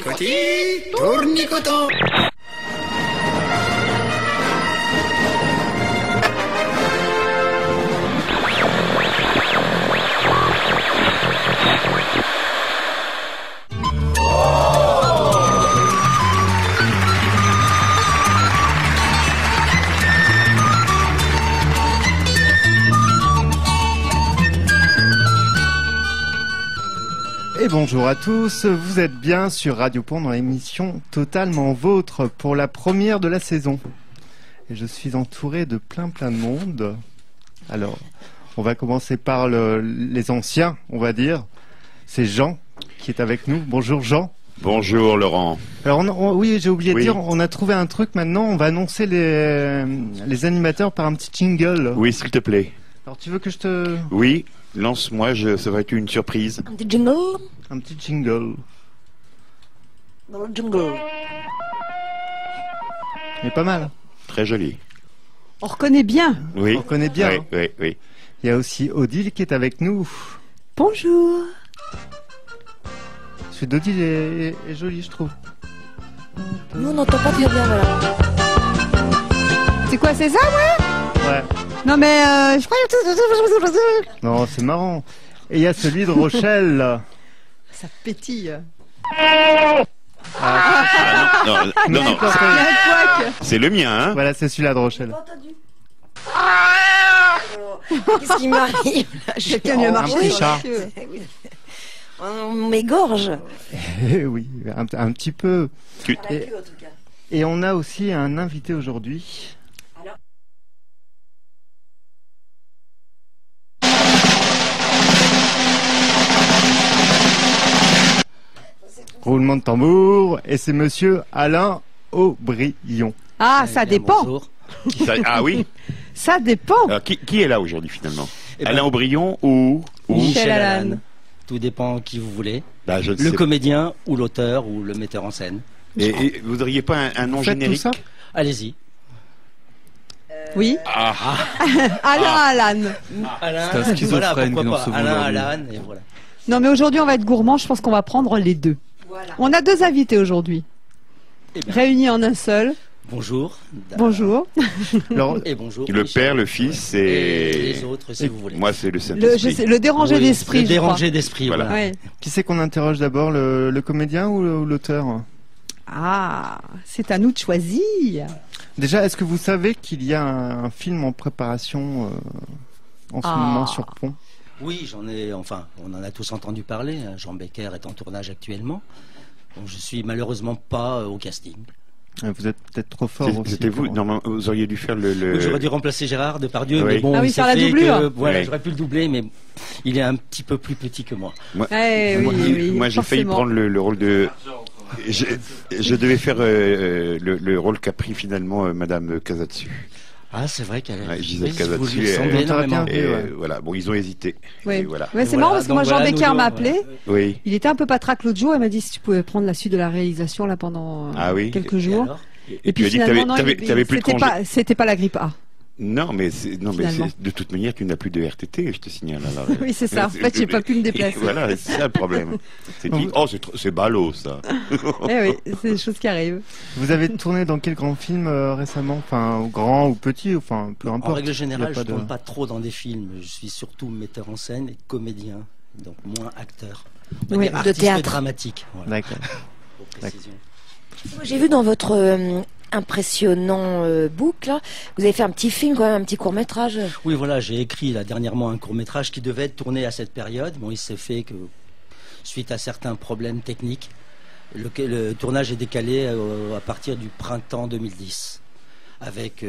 Tournicoti, tournicoton. Et bonjour à tous, vous êtes bien sur Radio Pont dans l'émission Totalement Vôtre pour la première de la saison. Et je suis entouré de plein de monde. Alors, on va commencer par les anciens, on va dire. C'est Jean qui est avec nous. Bonjour Jean. Bonjour Laurent. Alors oui, j'ai oublié de dire, on a trouvé un truc maintenant, on va annoncer les animateurs par un petit jingle. Oui, s'il te plaît. Alors tu veux que je te... Oui, lance-moi, ça va être une surprise. Un petit jingle. Un petit jingle. Dans le jungle. Il est pas mal. Très joli. On reconnaît bien. Oui. On connaît bien. Oui, Hein. oui, oui. Il y a aussi Odile qui est avec nous. Bonjour. Celui d'Odile est joli, je trouve. Nous, on n'entend pas très bien, voilà. C'est quoi, c'est ça, ouais? Ouais. Non, mais je crois que... Non, c'est marrant. Et il y a celui de Rochelle. Ça pétille. Ah, non, Il y a un couac. c'est le mien, hein. Voilà, c'est celui-là de Rochelle. Qu'est-ce qui m'arrive là? Quelqu'un lui a marché. Un petit chat. On m'égorge. Eh oui, un petit peu. Tu- À la queue, en tout cas. Et on a aussi un invité aujourd'hui. Roulement de tambour. Et c'est monsieur Alain Aubryon. Ah, ça dépend. Bonjour. Ah oui. Ça dépend. Alors, qui est là aujourd'hui finalement? Eh ben, Alain Aubryon ou Michel Allan. Tout dépend qui vous voulez. Bah, je ne Le sais comédien ou l'auteur ou le metteur en scène. Et vous n'auriez pas un nom Vous faites tout générique? ça Allez-y. Oui. Ah, Alain Allan. Alain, C'est un schizophrène voilà, que nous pourquoi recevons pas. Alain, aujourd'hui. Alan, et voilà. Non, mais aujourd'hui, on va être gourmand. Je pense qu'on va prendre les deux. Voilà. On a deux invités aujourd'hui. Eh bien, Réunis en un seul. bonjour. Bonjour. Alors, Et bonjour. le Michel. père, le fils Et et les autres, si vous voulez. moi c'est le Le, Saint-Esprit. le dérangé Oui, d'esprit, le je crois. dérangé d'esprit, Voilà. voilà. Ouais. qui c'est qu'on interroge d'abord, le comédien ou l'auteur? Ah, c'est à nous de choisir. Déjà, est-ce que vous savez qu'il y a un film en préparation en ce Ah. moment sur Pont? Oui, on en a tous entendu parler. Jean Becker est en tournage actuellement. Bon, je suis malheureusement pas au casting. Vous êtes peut-être trop fort aussi. C'était vous. pour- Normalement, vous auriez dû faire Oui, j'aurais dû remplacer Gérard Depardieu, Oui. mais bon, Ah oui, il s'est faire la fait doublure. que, voilà, Oui. j'aurais pu le doubler, mais il est un petit peu plus petit que moi. Moi, Eh moi, oui, oui, moi, j'ai failli forcément. prendre le rôle de. Je devais faire le rôle qu'a pris finalement Madame Casatsu. Ah, c'est vrai qu'elle Ouais, Gisèle vous Casatsu, lui ressemblez elle- énormément. Ah, Et ouais. voilà, bon, ils ont hésité. Oui. Et voilà. Ouais, c'est Voilà, marrant parce que donc moi, Jean voilà, Becker nous m'a deux, appelé. Oui. Il était un peu patraque l'autre jour. Il m'a dit si tu pouvais prendre la suite de la réalisation là pendant Ah oui. quelques Et jours. alors Et puis tu as dit que finalement, non, t'avais plus de c'était congé. c'était pas la grippe A. Non, mais Finalement. de toute manière, tu n'as plus de RTT, je te signale. Alors. Oui, c'est ça. En fait, j'ai pas pu me déplacer. Voilà, c'est ça le problème. C'est dit, oh, c'est ballot, ça. Eh oui, c'est des choses qui arrivent. Vous avez tourné dans quel grand film récemment? Enfin, grand ou petit, enfin, peu En importe. règle Il y générale, a je pas ne de- tourne pas trop dans des films. Je suis surtout metteur en scène et comédien, donc moins acteur. On va Oui, dire de artiste théâtre. dramatique. Voilà, D'accord. pour précision. Moi, j'ai vu dans votre impressionnant book, là, vous avez fait un petit film, quand même, un petit court-métrage. Oui, voilà, j'ai écrit là, dernièrement un court-métrage qui devait être tourné à cette période. Bon, il s'est fait que, suite à certains problèmes techniques, le tournage est décalé à partir du printemps 2010. Avec,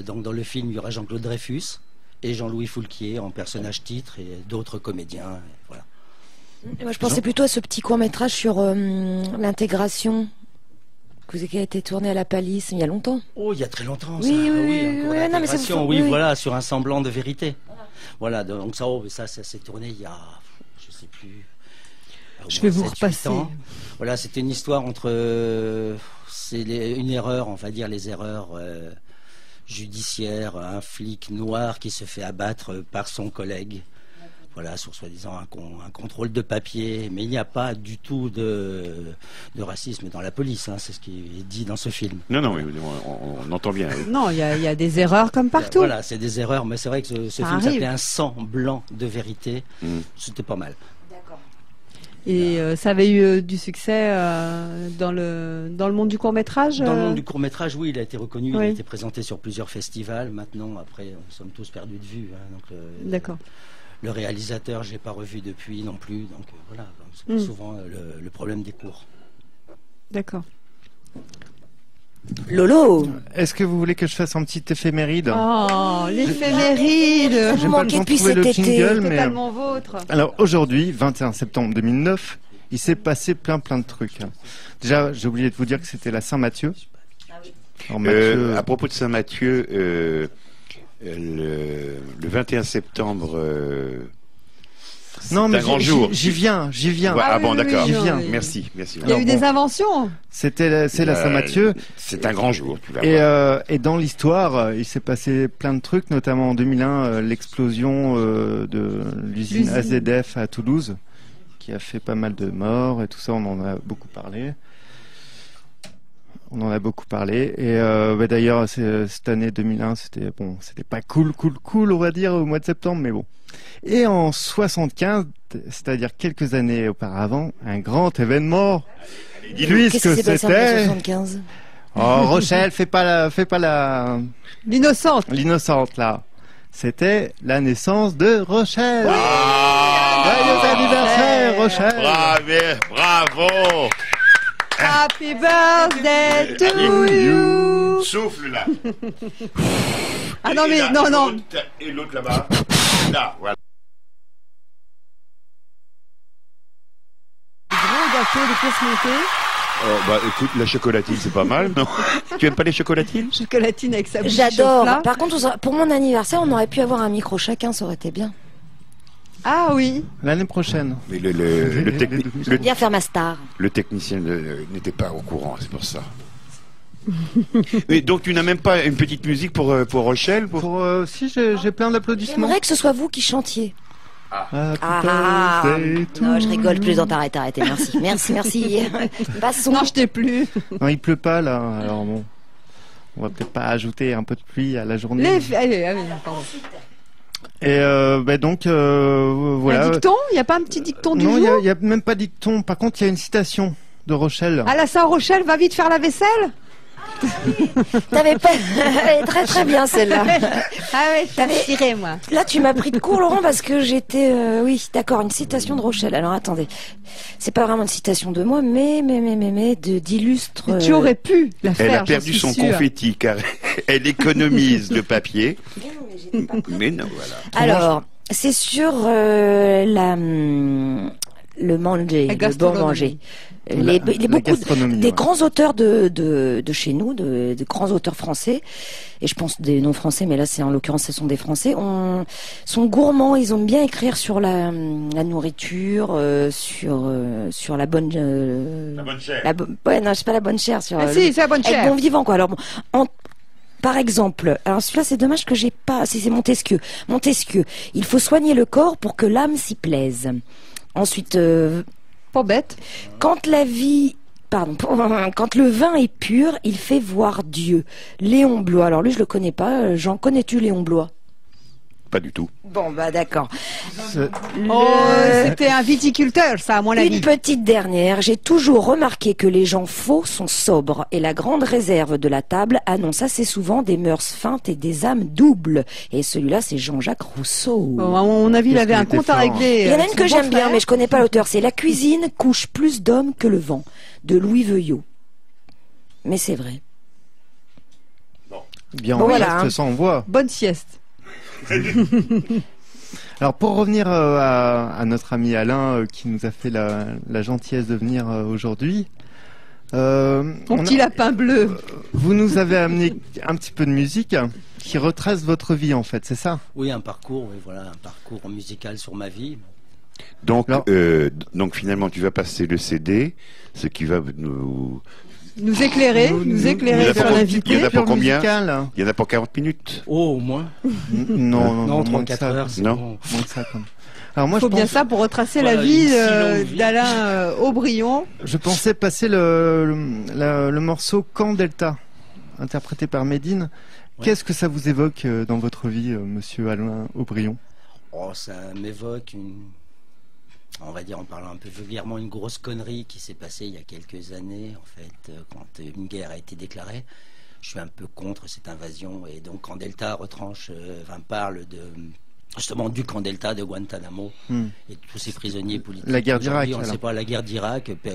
donc dans le film, il y aura Jean-Claude Dreyfus et Jean-Louis Foulquier en personnage titre et d'autres comédiens. Voilà. Et moi, je pensais plutôt à ce petit court-métrage sur l'intégration qui a été tourné à la Palisse il y a longtemps. Oh, il y a très longtemps, Oui, ça. oui, Ah oui, encore oui, non, mais c'est l'intégration, pour- oui, oui. voilà, sur un semblant de vérité. Voilà, donc ça s'est tourné il y a, je sais plus. au Je moins vais vous 7-8 repasser. ans. Voilà, c'était une histoire entre, une erreur, on va dire les erreurs judiciaires, un flic noir qui se fait abattre par son collègue. voilà, sur soi-disant un contrôle de papier, mais il n'y a pas du tout de racisme dans la police, hein, c'est ce qui est dit dans ce film. Non, mais on entend bien. Non, il y a des erreurs comme partout. Voilà, c'est des erreurs, mais c'est vrai que ce film arrive. s'appelait Un sang blanc de vérité, c'était pas mal. Et ça avait eu du succès dans le monde du court-métrage Dans le monde du court-métrage, oui, il a été reconnu, il Oui. a été présenté sur plusieurs festivals. Maintenant, après, nous sommes tous perdus de vue. Hein, donc D'accord. le réalisateur, je l'ai pas revu depuis non plus. Donc voilà, c'est souvent le problème des cours. D'accord. Lolo, Est-ce que vous voulez que je fasse un petit éphéméride? Oh, l'éphéméride. J'ai vous pas le manquez temps de depuis trouver cet le été. jingle, mais... Totalement vôtre. Alors aujourd'hui, 21 septembre 2009, il s'est passé plein de trucs. Déjà, j'ai oublié de vous dire que c'était la Saint-Mathieu. Alors, Mathieu, À propos de Saint-Mathieu, le 21 septembre, non, mais c'est un grand jour. j'y viens. Ouais, Ah bon, oui, d'accord. oui, J'y viens. oui. Merci. Il y a Alors, eu bon. des inventions. c'est la Saint-Mathieu. C'est un grand jour. Tu vas voir. Et dans l'histoire, il s'est passé plein de trucs, notamment en 2001, l'explosion de l'usine AZF à Toulouse, qui a fait pas mal de morts et tout ça, on en a beaucoup parlé. Et d'ailleurs, cette année 2001, c'était pas cool, on va dire, au mois de septembre, mais bon. Et en 75, c'est-à-dire quelques années auparavant, un grand événement. qu'est-ce qui Puisque s'est passé en c'était... 75? Oh, Rochelle, fais pas L'innocente. l'innocente, là. C'était la naissance de Rochelle. Joyeux anniversaire, Rochelle. Bravo. Happy birthday to you. Souffle là. Ah non, mais là, non. Et l'autre là-bas. Là, voilà. Grand gâteau de pièces montées. Écoute, la chocolatine, c'est pas mal, non? Tu aimes pas les chocolatines? Chocolatine avec sa bouche J'adore. au plat. Par contre, pour mon anniversaire, on aurait pu avoir un micro chacun, ça aurait été bien. Ah oui. L'année prochaine. Mais le Viens faire ma star. technicien n'était pas au courant, c'est pour ça. Mais donc tu n'as même pas une petite musique pour Rochelle Si, j'ai plein d'applaudissements. J'aimerais que ce soit vous qui chantiez. Happy Ah, birthday to non, je rigole you. plus dans arrêtez, merci. Passons. Non, je t'ai plus. Non, il pleut pas, là. Alors bon, on va peut-être pas ajouter un peu de pluie à la journée. Allez, pardon. Et voilà. Un dicton. Il n'y a pas un petit dicton du Non, jour. il y a même pas dicton. Par contre, il y a une citation de Rochelle. À la Saint-Rochelle, va vite faire la vaisselle. T'avais pas. Elle est très très bien celle-là. Ah ouais, je t'avais tiré, moi. Là, tu m'as pris de court, Laurent, parce que j'étais. Oui, d'accord, une citation de Rochelle. Alors attendez, c'est pas vraiment une citation de moi, mais d'illustres. Tu aurais pu la faire. Elle a j'en perdu suis son sûre. confetti car elle économise le papier. Mais non, voilà. Alors, c'est sur le manger, La le bon gastronomie. manger. La gastronomie, Des ouais. grands auteurs de chez nous, de grands auteurs français, et je pense des non français, mais là c'est en l'occurrence ce sont des français, sont gourmands, ils aiment bien écrire sur la nourriture, sur la bonne La bonne chair. ouais non c'est pas la bonne chair, sur Ah si, c'est la bonne être chair. bon vivant quoi. Alors bon, par exemple, alors celui-là c'est dommage que j'ai pas, c'est Montesquieu. Montesquieu, il faut soigner le corps pour que l'âme s'y plaise. Ensuite, Pas bête. quand le vin est pur, il fait voir Dieu. Léon Bloy. Alors lui, je le connais pas. J'en connais-tu Léon Bloy? Pas du tout. Bon, bah d'accord. Oh, c'était un viticulteur, ça, à mon avis. Une petite dernière. J'ai toujours remarqué que les gens faux sont sobres et la grande réserve de la table annonce assez souvent des mœurs feintes et des âmes doubles. Et celui-là, c'est Jean-Jacques Rousseau. Bon, à mon avis, il Qu'est-ce avait qu'il un était compte à fort. régler. Il y en a avec une son que j'aime beau bien, frère. mais je connais pas l'auteur. C'est La cuisine couche plus d'hommes que le vent, de Louis Veuillot. Mais c'est vrai. Bien, Bon, on voilà, reste hein. sans voix. Bonne sieste. Alors pour revenir à notre ami Alain qui nous a fait la gentillesse de venir aujourd'hui, Mon on petit lapin bleu. vous nous avez amené un petit peu de musique qui retrace votre vie en fait, c'est ça? Oui, un parcours musical sur ma vie. Donc, Alors- donc finalement, tu vas passer le CD, ce qui va nous nous éclairer Il y en a sur pour- l'invité. il y en a pour combien Musical. Il y en a pour 40 minutes. Oh, au moins. Non, Non, moins que 3-4 ça. heures, c'est Non. bon. Moins que ça, quand même. Alors moi, Il faut je bien pense, ça pour retracer Voilà, la vie une si longue vie. d'Alain Aubryon. je pensais passer le morceau Camp Delta, interprété par Médine. Ouais. Qu'est-ce que ça vous évoque dans votre vie, monsieur Alain Aubryon? Oh, ça m'évoque on va dire en parlant un peu vulgairement, une grosse connerie qui s'est passée il y a quelques années, en fait, quand une guerre a été déclarée. Je suis un peu contre cette invasion et donc Camp Delta retranche, parle de justement du Camp Delta de Guantanamo et de tous ces prisonniers politiques. La guerre d'Irak, Aujourd'hui, on ne alors. sait pas, la guerre d'Irak. Il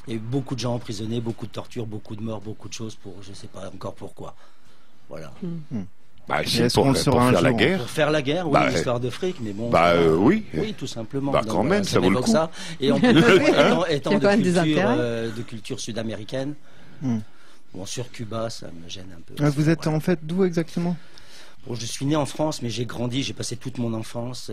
y a eu beaucoup de gens emprisonnés, beaucoup de tortures, beaucoup de morts, beaucoup de choses pour je ne sais pas encore pourquoi. Voilà. Bah, Et c'est est-ce pour, qu'on le saura un faire la jour, guerre. Pour faire la guerre, oui, Bah, histoire de fric, mais bon. Oui. Oui, tout simplement. Bah, Donc, quand même, ça vaut le m'évoque coup. ça. Et en plus, étant Il y a quand même des de culture sud-américaine, Hmm. bon, sur Cuba, ça me gêne un peu. Vous êtes Voilà. en fait d'où exactement? Bon, je suis né en France, mais j'ai grandi, j'ai passé toute mon enfance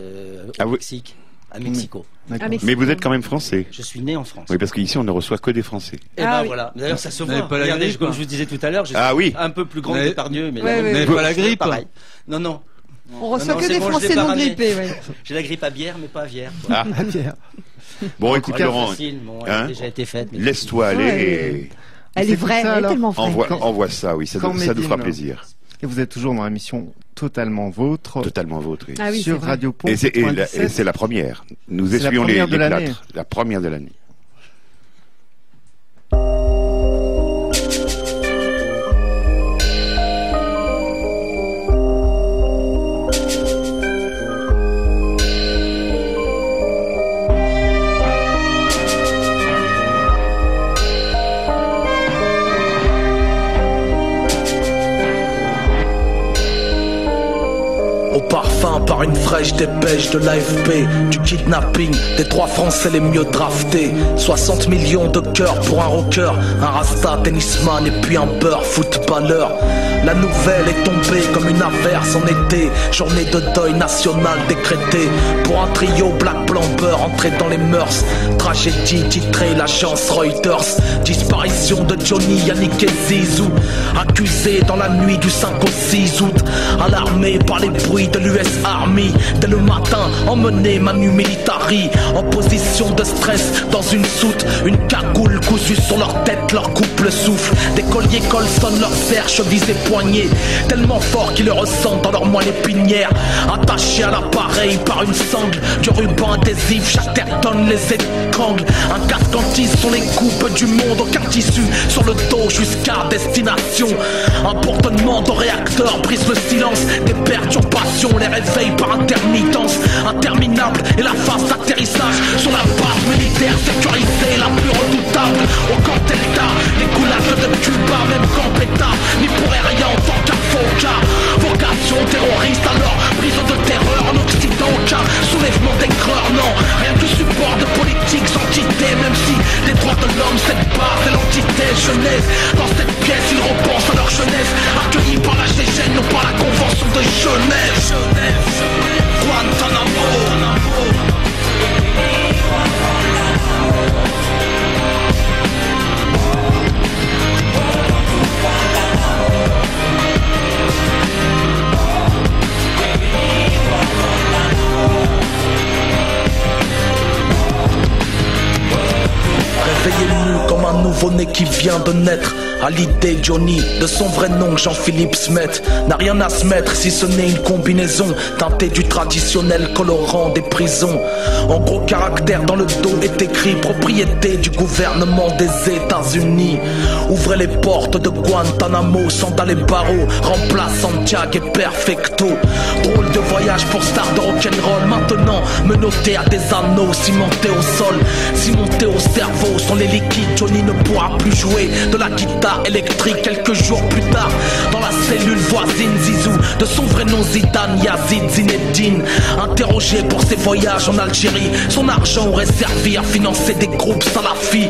Ah au oui. Mexique, à Mexico. D'accord. Mexique. Mais vous êtes quand même français. Je suis né en France. Oui, parce qu'ici, on ne reçoit que des Français. Et Ah ben oui. voilà. D'ailleurs, ça se Vous n'avez voit. pas la Regardez, grippe, comme hein. je vous disais tout à l'heure, je suis Ah oui. un peu plus grand Vous que n'avez- Pardieu, mais Ouais, Vous ouais. n'avez pas la grippe? pareil. Non, non. On reçoit non, que c'est des bon, je Français l'ai pas non ramené. grippés. Ouais. J'ai la grippe à bière, mais pas à bière. Ah. Ah, Pierre. Bon, En écoute, tout cas, Laurent, Facile, bon, elle a hein, déjà été faite. mais- laisse-toi aller Ouais. Elle C'est est tout vraie, ça, elle est alors. tellement et vraie. envoie ça, oui, ça Quand nous fera Médine, plaisir. Et vous êtes toujours dans l'émission Totalement Vôtre Totalement vôtre. Oui. Ah oui, c'est sur vrai. Radio Pont Et c'est 97. la première. Nous C'est la essuyons première de les l'année. plâtres. La première de l'année. Au parfum par une fraîche dépêche de l'AFP, du kidnapping des 3 Français les mieux draftés. 60 millions de cœurs pour un rocker, un rasta tennisman et puis un beurre footballeur. La nouvelle est tombée comme une averse en été, journée de deuil national décrétée. Pour un trio black blanc beurre entré dans les mœurs, tragédie titrée l'agence Reuters. Disparition de Johnny, Yannick et Zizou, accusés dans la nuit du 5 au 6 août. Alarmés par les bruits de l'US Army, dès le matin emmené Manu Militari en position de stress dans une soute. Une cagoule cousue sur leur tête leur coupe le souffle. Des colliers colsonnent leurs serres, chevilles et poignets, tellement forts qu'ils le ressentent dans leurs moelles épinières. Attachés à l'appareil par une sangle, du ruban adhésif, Chatterton les étrangle. Un casque anti sur les coupes du monde, aucun tissu sur le dos jusqu'à destination. Un bourdonnement de réacteurs brise le silence, des perturbations les réveillent par intermittence. Interminable et la phase d'atterrissage sur la base militaire sécurisée la plus redoutable. Au camp Delta, les goulags de Cuba, même camp Beta, n'y pourrait rien en tant qu'avocat. Vocation terroriste alors, prise de terreur en Occident, aucun soulèvement d'écreur, non. Rien que support de politiques entités, même si les droits de l'homme, cette base est l'entité jeunesse. Dans cette pièce, ils repensent à leur jeunesse, accueillis par la GGN, non par la convention de Genève. Guantanamo. Réveillez-nous comme un nouveau-né qui vient de naître. À l'idée Johnny, de son vrai nom Jean-Philippe Smet, n'a rien à se mettre si ce n'est une combinaison teintée du traditionnel colorant des prisons. En gros caractère dans le dos est écrit propriété du gouvernement des États-Unis. Ouvrez les portes de Guantanamo, sandales et barreaux, remplace Santiago et Perfecto. Drôle de voyage pour star de rock'n'roll, maintenant menotté à des anneaux, cimentés au sol, cimentés au cerveau. Sans les liquides, Johnny ne pourra plus jouer de la guitare électrique. Quelques jours plus tard, dans la cellule voisine, Zizou, de son vrai nom Zidane Yazid Zinedine, interrogé pour ses voyages en Algérie. Son argent aurait servi à financer des groupes salafis,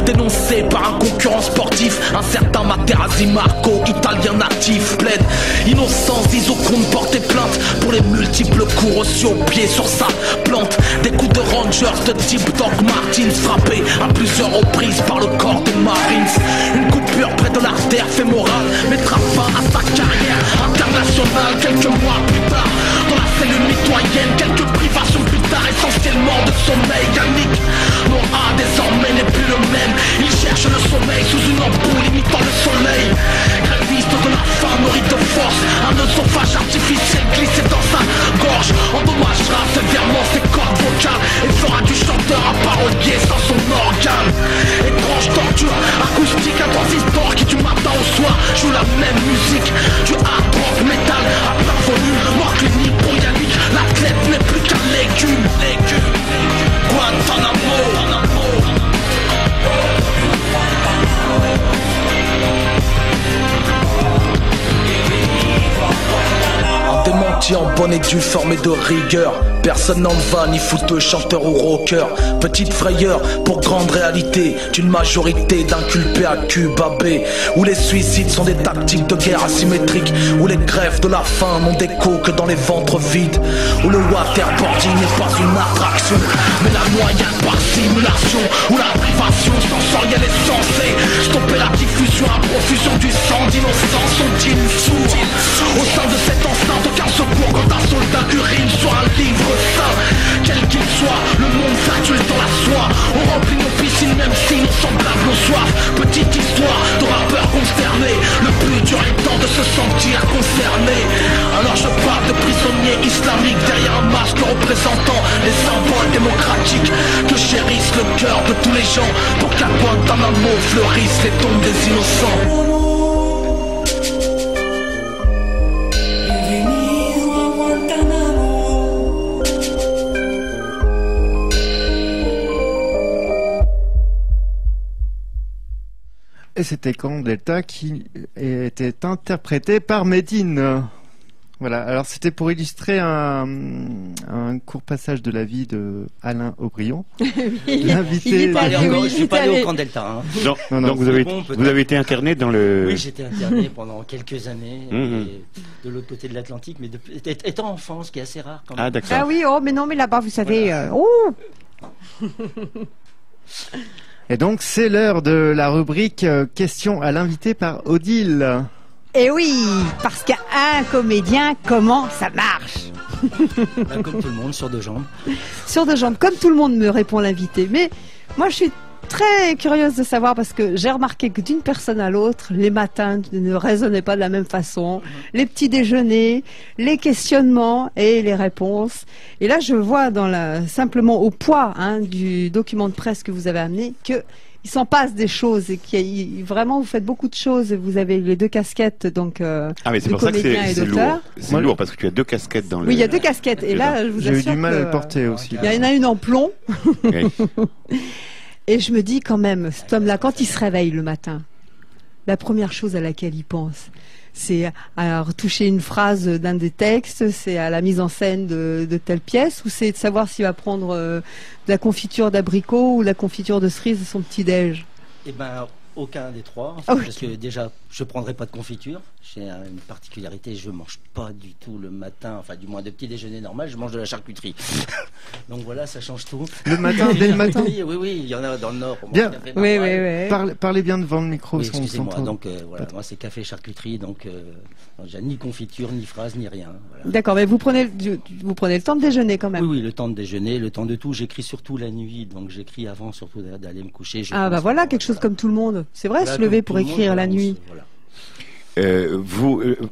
dénoncé par un concurrent sportif, un certain Materazzi Marco, italien natif, plaide innocent. Zizou compte porter plainte pour les multiples coups reçus au pied sur sa plante. Des coups de Rangers de type Doc Martins frappés à plusieurs reprises par le corps des Marines. Une coupure coiffure près de l'artère fémorale mettra fin à sa carrière internationale. Quelques mois plus tard, dans la cellule mitoyenne, quelques privations plus tard, essentiellement de sommeil. Yannick Noah désormais n'est plus le même. Il cherche le sommeil sous une ampoule imitant le soleil. Gréviste de la faim, nourri de force, un œsophage artificiel glissé dans sa gorge endommagera sévèrement ses cordes vocales et fera du chanteur un parolier sans son organe. Étrange torture acoustique, un transistor qui du matin au soir joue la même musique. Du hard rock metal à plein volume. Mort clinique pour Yannick, l'athlète n'est plus qu'un légume. Guantanamo. Un démenti en bonne et due formé de rigueur. Personne n'en va, ni fouteux, chanteur ou rocker. Petite frayeur pour grande réalité d'une majorité d'inculpés à Cuba B, où les suicides sont des tactiques de guerre asymétriques, où les grèves de la faim n'ont d'écho que dans les ventres vides, où le waterboarding n'est pas une attraction mais la moyenne par simulation, où la privation sensorielle est censée stopper la diffusion à profusion du sang d'innocents. Sont-ils sourds au sein de cette enceinte? Aucun secours quand un soldat urine sur un livre saint. Quel qu'il soit, le monde s'adulte dans la soie. On remplit nos piscines même si nos semblables nos soifs. Petite histoire de rappeurs consternés, le plus dur étant de se sentir concerné. Alors je parle de prisonniers islamiques derrière un masque représentant les symboles démocratiques que chérissent le cœur de tous les gens pour qu'à Guantanamo fleurissent les tombes des innocents. Et c'était Camp Delta qui était interprété par Medine. Voilà, alors c'était pour illustrer un court passage de la vie de Alain Aubryon. L'invité. Je suis pas allé au Camp Delta. Hein. Non, donc vous avez été interné dans le... Oui, j'étais interné pendant quelques années de l'autre côté de l'Atlantique, mais étant enfant, ce qui est assez rare quand même. Ah d'accord. Ah oui, oh mais non, mais là-bas, vous savez... Et donc c'est l'heure de la rubrique questions à l'invité par Odile. Et oui, parce qu'un comédien, comment ça marche? Comme tout le monde, sur deux jambes. Sur deux jambes, comme tout le monde, me répond l'invité. Mais moi, je suis très curieuse de savoir, parce que j'ai remarqué que d'une personne à l'autre, les matins ne résonnaient pas de la même façon. Les petits déjeuners, les questionnements et les réponses. Et là, je vois simplement au poids du document de presse que vous avez amené que il s'en passe des choses et vraiment vous faites beaucoup de choses. Vous avez les deux casquettes, donc mais c'est pour ça que c'est lourd parce que tu as deux casquettes dans le... Oui, il y a deux casquettes et là je vous assure j'ai eu du mal à le porter aussi. Il y en a une en plomb. Oui. Et je me dis quand même, cet homme-là, quand il se réveille le matin, la première chose à laquelle il pense, c'est à retoucher une phrase d'un des textes, c'est à la mise en scène de telle pièce, ou c'est de savoir s'il va prendre de la confiture d'abricot ou la confiture de cerise de son petit-déj? Eh ben, aucun des trois, parce que déjà, je prendrai pas de confiture. J'ai une particularité, je mange pas du tout le matin, enfin du moins de petit déjeuner normal, je mange de la charcuterie. Donc voilà, ça change tout. Le matin, dès le matin? Oui, il y en a dans le Nord. Pour bien. Oui. Parlez bien devant le micro. Oui, excusez-moi. Donc voilà, moi c'est café charcuterie, donc j'ai ni confiture, ni phrase, ni rien. Voilà. D'accord, mais vous prenez le temps de déjeuner quand même. Oui, le temps de déjeuner, le temps de tout. J'écris surtout la nuit, donc j'écris avant surtout d'aller me coucher. Voilà, quelque chose comme tout le monde. C'est vrai, se lever pour écrire la nuit. Voilà.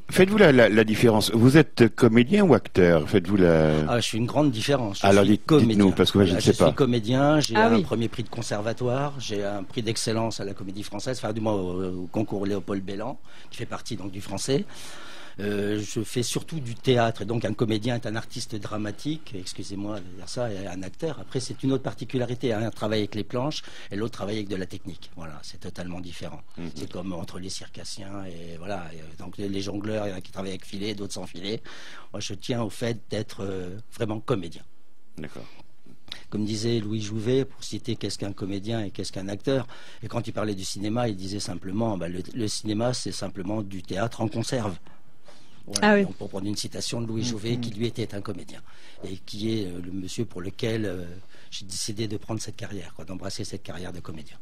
Faites-vous la différence? Vous êtes comédien ou acteur? Faites-vous la... je suis une grande différence. Alors dites-nous, parce que moi je ne sais pas. Je suis comédien, j'ai un premier prix de conservatoire, j'ai un prix d'excellence à la Comédie Française, enfin du moins au concours Léopold Bellan, qui fait partie donc du français. Je fais surtout du théâtre, et donc un comédien est un artiste dramatique, excusez-moi de dire ça, et un acteur. Après, c'est une autre particularité, un travaille avec les planches, et l'autre travaille avec de la technique. Voilà, c'est totalement différent. C'est comme entre les circassiens, et voilà, donc les jongleurs, il y en a qui travaillent avec filet, d'autres sans filet. Moi, je tiens au fait d'être vraiment comédien. D'accord. Comme disait Louis Jouvet, pour citer qu'est-ce qu'un comédien et qu'est-ce qu'un acteur, et quand il parlait du cinéma, il disait simplement, le cinéma, c'est simplement du théâtre en conserve. Voilà. Donc, pour prendre une citation de Louis Jouvet, qui lui était un comédien, et qui est le monsieur pour lequel j'ai décidé de prendre cette carrière, d'embrasser cette carrière de comédien.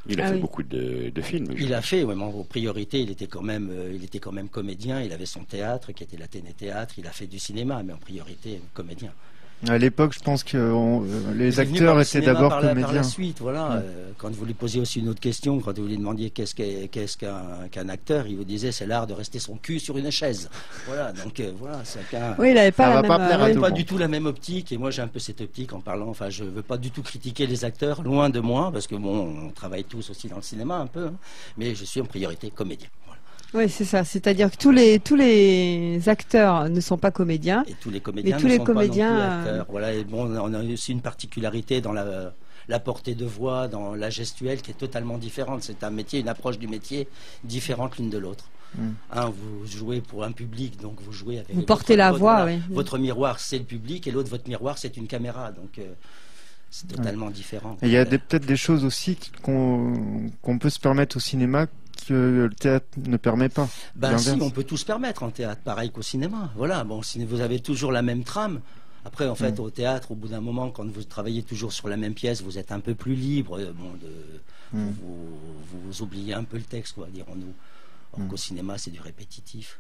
Il a fait beaucoup de films. Il a fait, ouais, mais en priorité, il était quand même comédien. Il avait son théâtre, qui était l'Athénée Théâtre. Il a fait du cinéma, mais en priorité, comédien. À l'époque, je pense que les Il est venu acteurs par le étaient cinéma d'abord par la comédiens. suite, voilà. Quand vous lui posiez aussi une autre question, quand vous lui demandiez qu'est-ce qu'un acteur, il vous disait c'est l'art de rester son cul sur une chaise. Voilà, donc voilà, c'est qu'un. Oui, il n'avait pas Ça la va pas même. plaire à Ouais, tout pas le du monde. tout la même optique, et moi j'ai un peu cette optique en parlant. Enfin, je veux pas du tout critiquer les acteurs, loin de moi, parce que bon, on travaille tous aussi dans le cinéma un peu, hein, mais je suis en priorité comédien. Voilà. Oui, c'est ça. C'est-à-dire que tous les acteurs ne sont pas comédiens. Et tous les comédiens Mais tous les ne sont comédiens, pas non plus acteurs. Voilà, et bon, on a aussi une particularité dans la portée de voix, dans la gestuelle qui est totalement différente. C'est un métier, une approche du métier différente l'une de l'autre. Un, vous jouez pour un public, donc vous jouez avec. Vous portez la voix, oui. Votre miroir, c'est le public, et l'autre, votre miroir, c'est une caméra. Donc c'est totalement différent. Et il y a peut-être des choses aussi qu'on peut se permettre au cinéma que le théâtre ne permet pas. Ben si, L'inverse. on peut tout se permettre en théâtre, pareil qu'au cinéma. Voilà, bon, si vous avez toujours la même trame. Après, en fait, au théâtre, au bout d'un moment, quand vous travaillez toujours sur la même pièce, vous êtes un peu plus libre. Vous oubliez un peu le texte, quoi, dirons-nous. Alors qu'au cinéma, c'est du répétitif.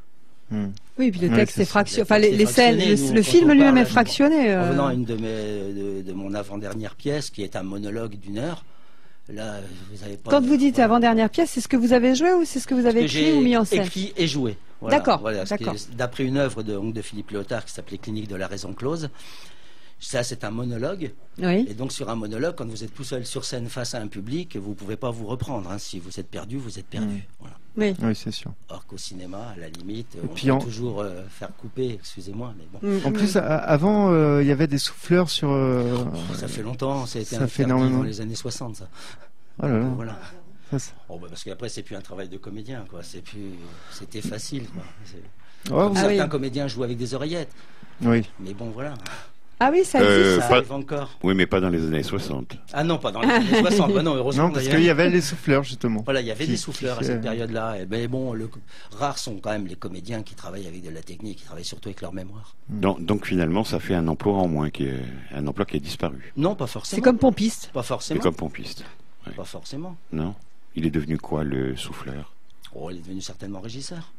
Oui, puis le Ouais, texte c'est est ça. fractionné. Enfin, Le texte les est scènes, fractionné, nous, le quand film on lui-même parle, est fractionné. En venant à une de mon avant-dernière pièce, qui est un monologue d'1 heure, là, vous avez pas. Quand vous dites avant-dernière pièce, c'est ce que vous avez joué ou c'est ce que vous avez que écrit ou mis en scène? écrit et joué. Voilà, D'accord, voilà, d'accord. D'après une œuvre de Philippe Léotard qui s'appelait Clinique de la raison close. Ça, c'est un monologue. Oui. Et donc, sur un monologue, quand vous êtes tout seul sur scène face à un public, vous ne pouvez pas vous reprendre. Hein. Si vous êtes perdu, vous êtes perdu. Voilà. Oui. Oui, c'est sûr. Or qu'au cinéma, à la limite, on puis peut en- toujours faire couper, excusez-moi, mais bon. En plus, avant, il y avait des souffleurs sur. Ça fait longtemps, ça a été ça fait interdit énormément. dans les années 60, ça. Oh là là. Voilà. Ça, c'est- Oh, bah, parce qu'après, c'est plus un travail de comédien, quoi. C'était facile, quoi. Oh, Comme vous- Ah oui. certains comédiens jouent avec des oreillettes. Oui. Mais bon, voilà. Ah oui, ça existe. Ça pas- arrive encore. Oui, mais pas dans les années 60. Ah non, pas dans les années 60. Bah non, heureusement. Non, parce d'ailleurs. qu'il y avait les souffleurs, justement. Voilà, il y avait Qui- des souffleurs à qui- cette période-là. Et ben bon, rares sont quand même les comédiens qui travaillent avec de la technique, qui travaillent surtout avec leur mémoire. Donc finalement, ça fait un emploi en moins, un emploi qui a disparu. Non, pas forcément. C'est comme pompiste. Pas C'est forcément. comme pompiste. Pas forcément. Non. Il est devenu quoi, le souffleur? Oh, il est devenu certainement régisseur.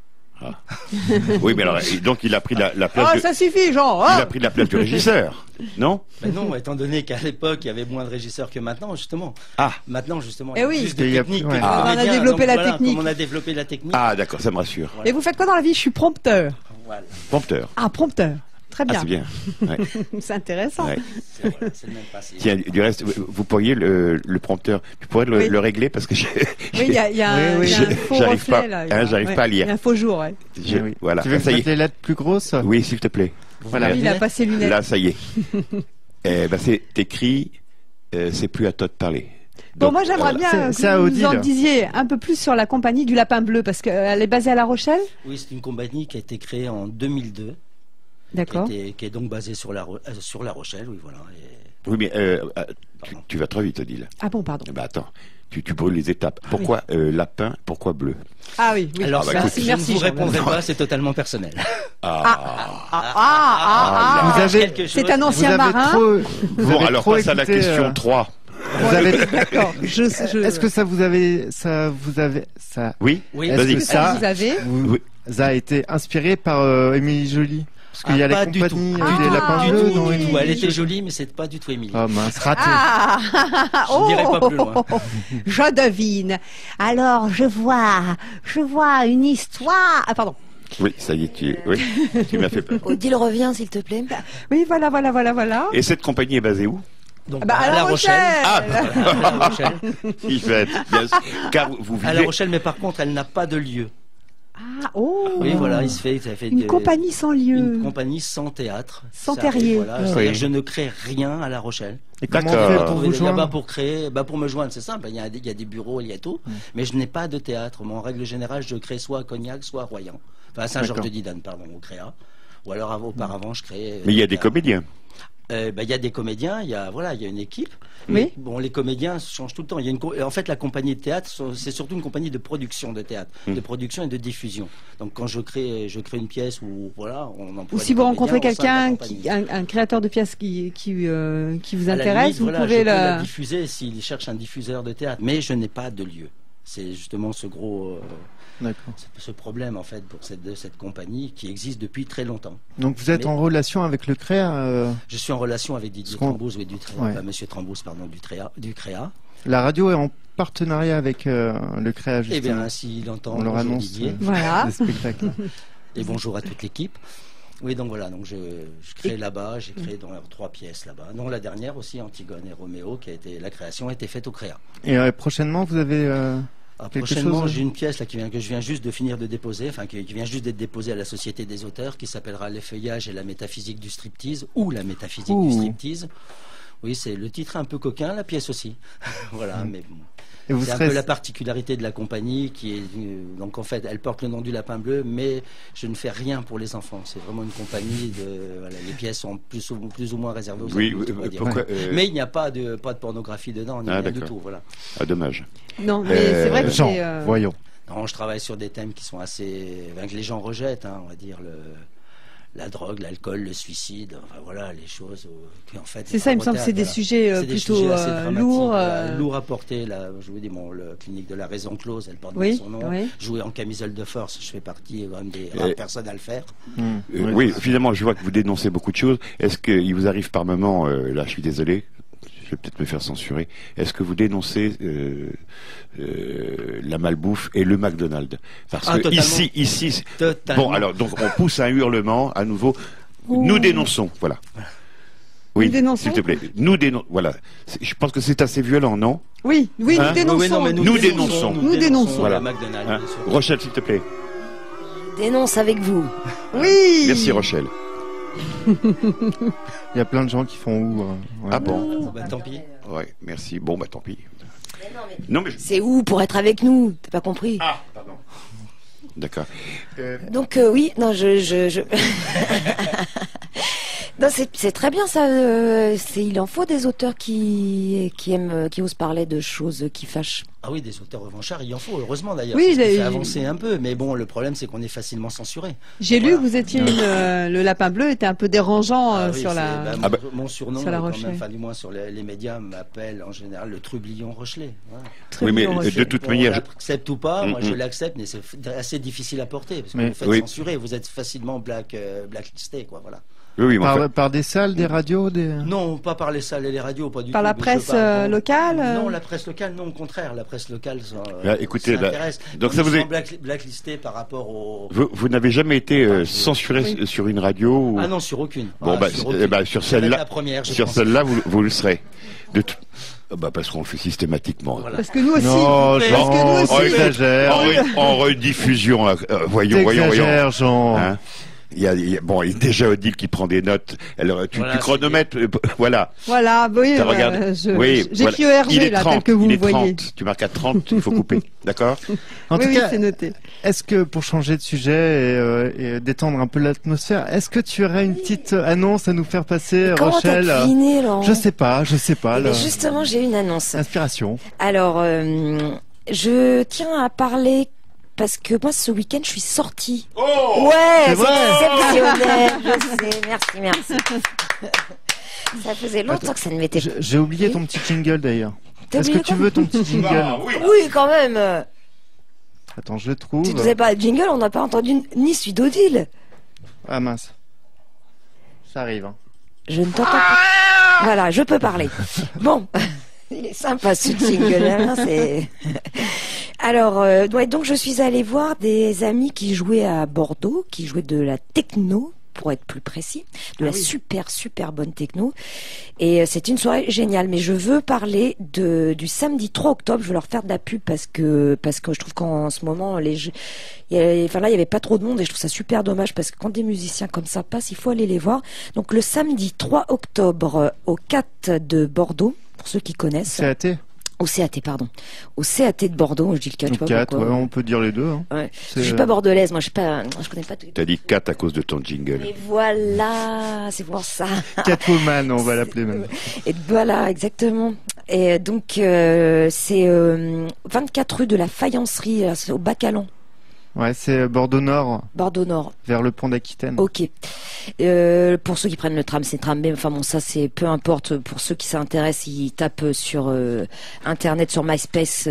Oui, mais alors, et donc il a pris la place. Ah, de- ça suffit, Jean. Il Ah a pris la place du régisseur, non? Mais non, étant donné qu'à l'époque, il y avait moins de régisseurs que maintenant, justement. Ah. Maintenant, justement, Eh il y a oui. plus Parce de qu'il y a- technique ouais. que de Ah. On a comédiens. développé Donc la voilà, technique. Comme on a développé la technique. Ah, d'accord, ça me rassure. Et vous faites quoi dans la vie? Je suis prompteur. Voilà. Prompteur. Ah, prompteur. Très Ah, bien. c'est bien. Ouais. C'est intéressant. Ouais. C'est le même passé. Tiens, du reste, vous pourriez le prompteur, tu pourrais Oui. le régler parce que Oui, il y a, il y a un, Oui, oui. il y a un faux J'arrive reflet pas, là. hein, j'arrive pas à lire. Il y a un faux jour, ouais. je- Oui. voilà. Tu veux que Ça je y mette est. les lettres plus grosses? Oui, s'il te plaît. Voilà. Lui, il a pas ses lunettes. Là, ça y est. C'est écrit. C'est plus à toi de parler. Bon, Donc, moi, j'aimerais voilà. bien C'est à que vous Odile. nous en disiez un peu plus sur la compagnie du Lapin Bleu, parce qu'elle est basée à La Rochelle. Oui, c'est une compagnie qui a été créée en 2002, D'accord. qui est donc basée sur la Rochelle, oui, voilà. Et- Oui, mais tu vas trop vite, Odile. Ah bon, pardon. Bah attends, tu brûles les étapes. Pourquoi lapin? Pourquoi bleu? Ah oui, oui. Alors, bah, merci, je merci. ne vous Jean. répondrai pas, c'est totalement personnel. Vous avez- Quelque chose. C'est un Vous ancien avez marin. trop. Vous Bon, avez alors trop passe à la écouté, question 3. Vous avez. D'accord. Est-ce que ça vous avez. Ça. Oui, Oui, Est-ce vas-y. que ça, ça. vous avez Vous a été inspiré par Émilie Joly? Parce qu'il y a la pas du compagnie tout. des Ah, lapins du bleus tout, dans du Émilie tout. Elle était Joly. jolie, mais c'est pas du tout Émilie. Oh mince, raté. Ah Je n'irai pas plus loin. Je devine. Alors, je vois une histoire. Ah, pardon. Oui, ça y est, tu m'as fait peur. Odile, reviens, s'il te plaît. Oui, voilà. Et cette compagnie est basée où? Donc, Bah, à La Rochelle. Ah, À La Rochelle. il fait bien sûr. Car vous À La vivez. Rochelle, mais par contre, elle n'a pas de lieu. Ah, oh. Oui, voilà, ça fait Une compagnie sans lieu. Une compagnie sans théâtre. Sans Ça terrier. arrive, voilà. Oui. C'est-à-dire que je ne crée rien à La Rochelle. Et comment on D'accord. fait Vous pour Trouver vous des là-bas joindre? pour créer, pour me joindre, c'est simple. Il y a des bureaux, il y a tout. Mais je n'ai pas de théâtre. Moi, en règle générale, je crée soit à Cognac, soit à Royan. Enfin, à Saint-Georges-de-Didane, pardon, au Créa. Ou alors, auparavant, je créais. Mais il y a des comédiens. Il y a des comédiens, il y a une équipe. Oui. Bon, les comédiens changent tout le temps. Il y a en fait, la compagnie de théâtre, c'est surtout une compagnie de production de théâtre, de production et de diffusion. Donc, quand je crée une pièce on emploie. Ou si vous rencontrez quelqu'un, un créateur de pièces qui vous intéresse, vous pouvez la diffuser s'il cherche un diffuseur de théâtre. Mais je n'ai pas de lieu. C'est justement ce gros. Ce problème en fait pour cette compagnie qui existe depuis très longtemps. Donc vous êtes en relation avec le CREA Je suis en relation avec Didier Trambouze, Monsieur Trambouze, pardon, du CREA. La radio est en partenariat avec le CREA, justement. Eh bien, s'il entend, on leur annonce voilà. le spectacle. Et bonjour à toute l'équipe. Oui, donc voilà, donc je crée là-bas, j'ai créé 3 pièces là-bas. Donc la dernière aussi, Antigone et Roméo, la création a été faite au CREA. Et prochainement, vous avez... prochainement, j'ai une pièce là, que je viens juste de finir de déposer, qui vient juste d'être déposée à la Société des auteurs, qui s'appellera L'effeuillage et la métaphysique du striptease, ou la métaphysique du striptease. Oui, c'est le titre est un peu coquin, la pièce aussi. Voilà, mais bon. C'est un peu la particularité de la compagnie qui est donc en fait elle porte le nom du Lapin Bleu, mais je ne fais rien pour les enfants. C'est vraiment une compagnie les pièces sont plus ou moins réservées aux adultes. Mais il n'y a pas de pornographie dedans, rien du tout. Voilà. Ah, dommage. Non, mais c'est vrai que voyons. Non, je travaille sur des thèmes qui sont que les gens rejettent, on va dire la drogue, l'alcool, le suicide, les choses qui en fait. C'est ça, il me semble que c'est des sujets plutôt lourds. Lourds à porter. Je vous dis, le clinique de la raison close, elle porte son nom. Oui. Jouer en camisole de force, je fais partie quand même des rares personnes à le faire. Oui, finalement, je vois que vous dénoncez beaucoup de choses. Est-ce qu'il vous arrive par moment, là je suis désolé, je vais peut-être me faire censurer, est-ce que vous dénoncez la malbouffe et le McDonald's? Parce que ici, bon, alors, donc on pousse un hurlement à nouveau. Nous dénonçons, voilà. Oui, s'il te plaît. Nous dénonçons, voilà. Je pense que c'est assez violent, non? Oui, nous dénonçons. Nous dénonçons. Nous dénonçons. Voilà. McDonald's. Rochelle, s'il te plaît. Dénonce avec vous. Oui. Merci, Rochelle. Il y a plein de gens qui font Ah bon? Tant pis. Ouais, merci. Bon, tant pis. Mais c'est où pour être avec nous? T'as pas compris? Ah, pardon. D'accord. Donc oui, non, non, c'est très bien ça. Il en faut des auteurs qui osent parler de choses qui fâchent. Ah oui, des auteurs revanchards, il en faut, heureusement d'ailleurs. Oui, ça fait avancer un peu, mais bon, le problème c'est qu'on est facilement censuré. J'ai lu que vous étiez le Lapin Bleu était un peu dérangeant sur la. Mon surnom, sur la quand même, du moins sur les médias, m'appelle en général le Trublion Rochelet. Voilà. Oui, mais de toute manière, l'accepte ou pas, moi je l'accepte, mais c'est assez difficile à porter parce que vous faites censurer, vous êtes facilement blacklisté, quoi, voilà. Oui, par des salles, des radios, Non, pas par les salles et les radios, pas du tout. Par la presse locale Non, la presse locale, non, au contraire, la presse locale, écoutez, donc ça vous est blacklisté par rapport au. Vous n'avez jamais été censuré sur une radio ou... Ah non, sur aucune. Bon, sur celle-là, vous le serez. Parce qu'on le fait systématiquement. Voilà. Parce que nous aussi. Non, Jean, on exagère. En rediffusion, voyons. Jean. Hein, il y a déjà Odile qui prend des notes. Alors, tu chronomètres, voilà. Voilà, oui, j'ai QRG là, tel que vous me voyez. 30, tu marques à 30, il faut couper. D'accord? En tout cas, c'est noté. Est-ce que, pour changer de sujet et détendre un peu l'atmosphère, est-ce que tu aurais une petite annonce à nous faire passer, Rochelle? Comment t'as deviné, Laurent? Je sais pas. Justement, j'ai une annonce. Inspiration. Alors, je tiens à parler. Parce que moi, ce week-end, je suis sortie. Oh, ouais, c'est exceptionnel. Je sais, merci. Ça faisait longtemps que ça ne m'était pas. J'ai oublié ton petit jingle d'ailleurs. Est-ce que tu veux ton petit jingle? Oui, quand même. Attends, je le trouve. Tu ne faisais pas le jingle, on n'a pas entendu ni celui d'Odile. Ah mince. Ça arrive. Hein. Je ne t'entends pas. Voilà, je peux parler. Bon. Il est sympa ce jingle, hein, c'est... Alors, donc je suis allée voir des amis qui jouaient à Bordeaux, qui jouaient de la techno, pour être plus précis, de la super bonne techno. Et c'est une soirée géniale. Mais je veux parler du samedi 3 octobre. Je veux leur faire de la pub parce que je trouve qu'en ce moment, il y avait pas trop de monde et je trouve ça super dommage parce que quand des musiciens comme ça passent, il faut aller les voir. Donc le samedi 3 octobre au 4 de Bordeaux, pour ceux qui connaissent. CAT. Au CAT, pardon. Au CAT de Bordeaux, je dis le 4, je sais pas pourquoi. Ouais, on peut dire les deux. Hein. Ouais. Je suis pas bordelaise, moi je connais pas tout. T'as dit 4 à cause de ton jingle. Et voilà, c'est pour ça. Catwoman, on va l'appeler même. Et voilà, exactement. Et donc c'est 24 rue de la Faïencerie, au Bacalan. Ouais, c'est Bordeaux Nord. Bordeaux Nord. Vers le pont d'Aquitaine. Ok. Pour ceux qui prennent le tram, c'est tram B. Enfin bon, ça c'est peu importe. Pour ceux qui s'intéressent, ils tapent sur internet, sur MySpace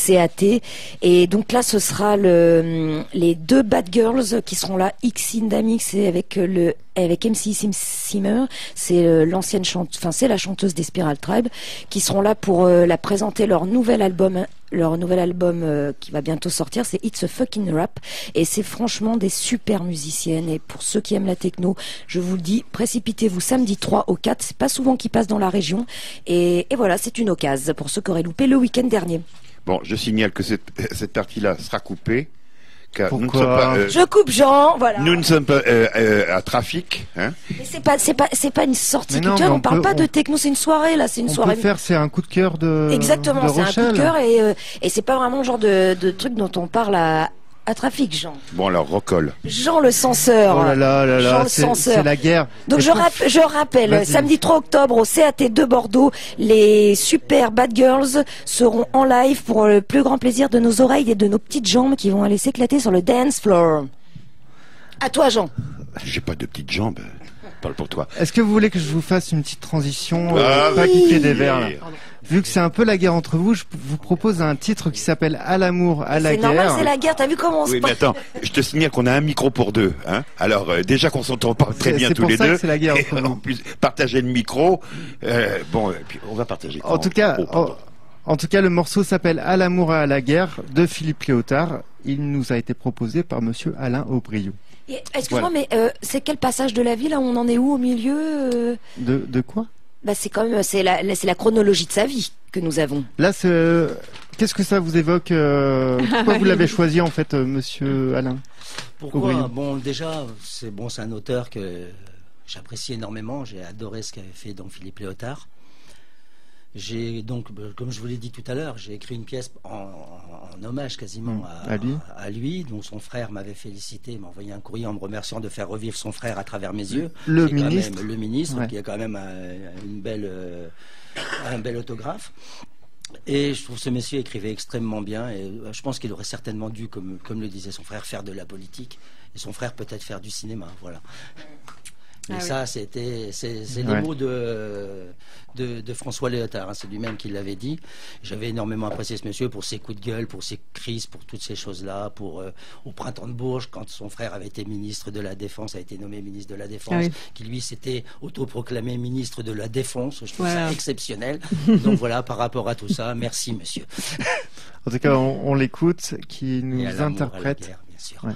CAT. Et donc là, ce sera les deux Bad Girls qui seront là, X Indamix et avec MC Simmer, c'est l'ancienne chanteuse, enfin c'est la chanteuse des Spiral Tribe, qui seront là pour la présenter leur nouvel album. Leur nouvel album qui va bientôt sortir, c'est It's a Fucking Rap, et c'est franchement des super musiciennes. Et pour ceux qui aiment la techno, je vous le dis, précipitez-vous samedi 3 au 4, c'est pas souvent qu'ils passent dans la région, et voilà, c'est une occasion pour ceux qui auraient loupé le week-end dernier. Bon, je signale que cette partie-là sera coupée. Pourquoi nous ne sommes pas, je coupe Jean, voilà. Nous ne sommes pas à trafic, hein. Mais c'est pas une sortie culturelle, on parle pas de techno, c'est une soirée là, c'est une soirée. C'est un coup de cœur de. Exactement, c'est Rochelle. un coup de cœur et c'est pas vraiment le genre de truc dont on parle à trafic, Jean. Bon alors, recolle. Jean le censeur. Oh là là, Jean le censeur. C'est la guerre. Donc je rappelle, samedi 3 octobre au CAT de Bordeaux, les super Bad Girls seront en live pour le plus grand plaisir de nos oreilles et de nos petites jambes qui vont aller s'éclater sur le dance floor. À toi, Jean. J'ai pas de petites jambes. Parle pour toi. Est-ce que vous voulez que je vous fasse une petite transition pas piquer des verres là. Vu que c'est un peu la guerre entre vous, je vous propose un titre qui s'appelle À l'amour, à la guerre. C'est normal, c'est la guerre. T'as vu comment on se... Oui, mais attends, je te signale qu'on a un micro pour deux. Hein. Alors, déjà qu'on s'entend pas très bien tous les deux. C'est pour ça que c'est la guerre entre nous. En plus, partager le micro. Bon, et puis on va partager. En tout cas, le morceau s'appelle À l'amour, à la guerre de Philippe Léotard. Il nous a été proposé par monsieur Alain Aubriot. Excuse-moi, mais c'est quel passage de la vie là? On en est où au milieu De quoi? Bah c'est quand même c'est la chronologie de sa vie que nous avons. Là, qu'est-ce que ça vous évoque pourquoi vous l'avez choisi en fait, monsieur Alain? Pourquoi? Bon, déjà, c'est un auteur que j'apprécie énormément. J'ai adoré ce qu'avait fait donc Philippe Léotard. J'ai donc, comme je vous l'ai dit tout à l'heure, j'ai écrit une pièce en hommage quasiment à lui, dont son frère m'avait félicité, m'a envoyé un courrier en me remerciant de faire revivre son frère à travers mes yeux. Le ministre. Le ministre, qui a quand même un bel autographe. Et je trouve que ce monsieur écrivait extrêmement bien, et je pense qu'il aurait certainement dû, comme le disait son frère, faire de la politique, et son frère peut-être faire du cinéma, voilà. Et ça, c'est les mots de François Léotard, hein, c'est lui-même qui l'avait dit. J'avais énormément apprécié ce monsieur pour ses coups de gueule, pour ses crises, pour toutes ces choses-là, au printemps de Bourges, quand son frère avait été ministre de la Défense, a été nommé ministre de la Défense, qui lui s'était autoproclamé ministre de la Défense. Je trouve ça exceptionnel. Donc voilà, par rapport à tout ça, merci monsieur. En tout cas, on l'écoute, qui nous interprète. Guerre, bien sûr. Ouais.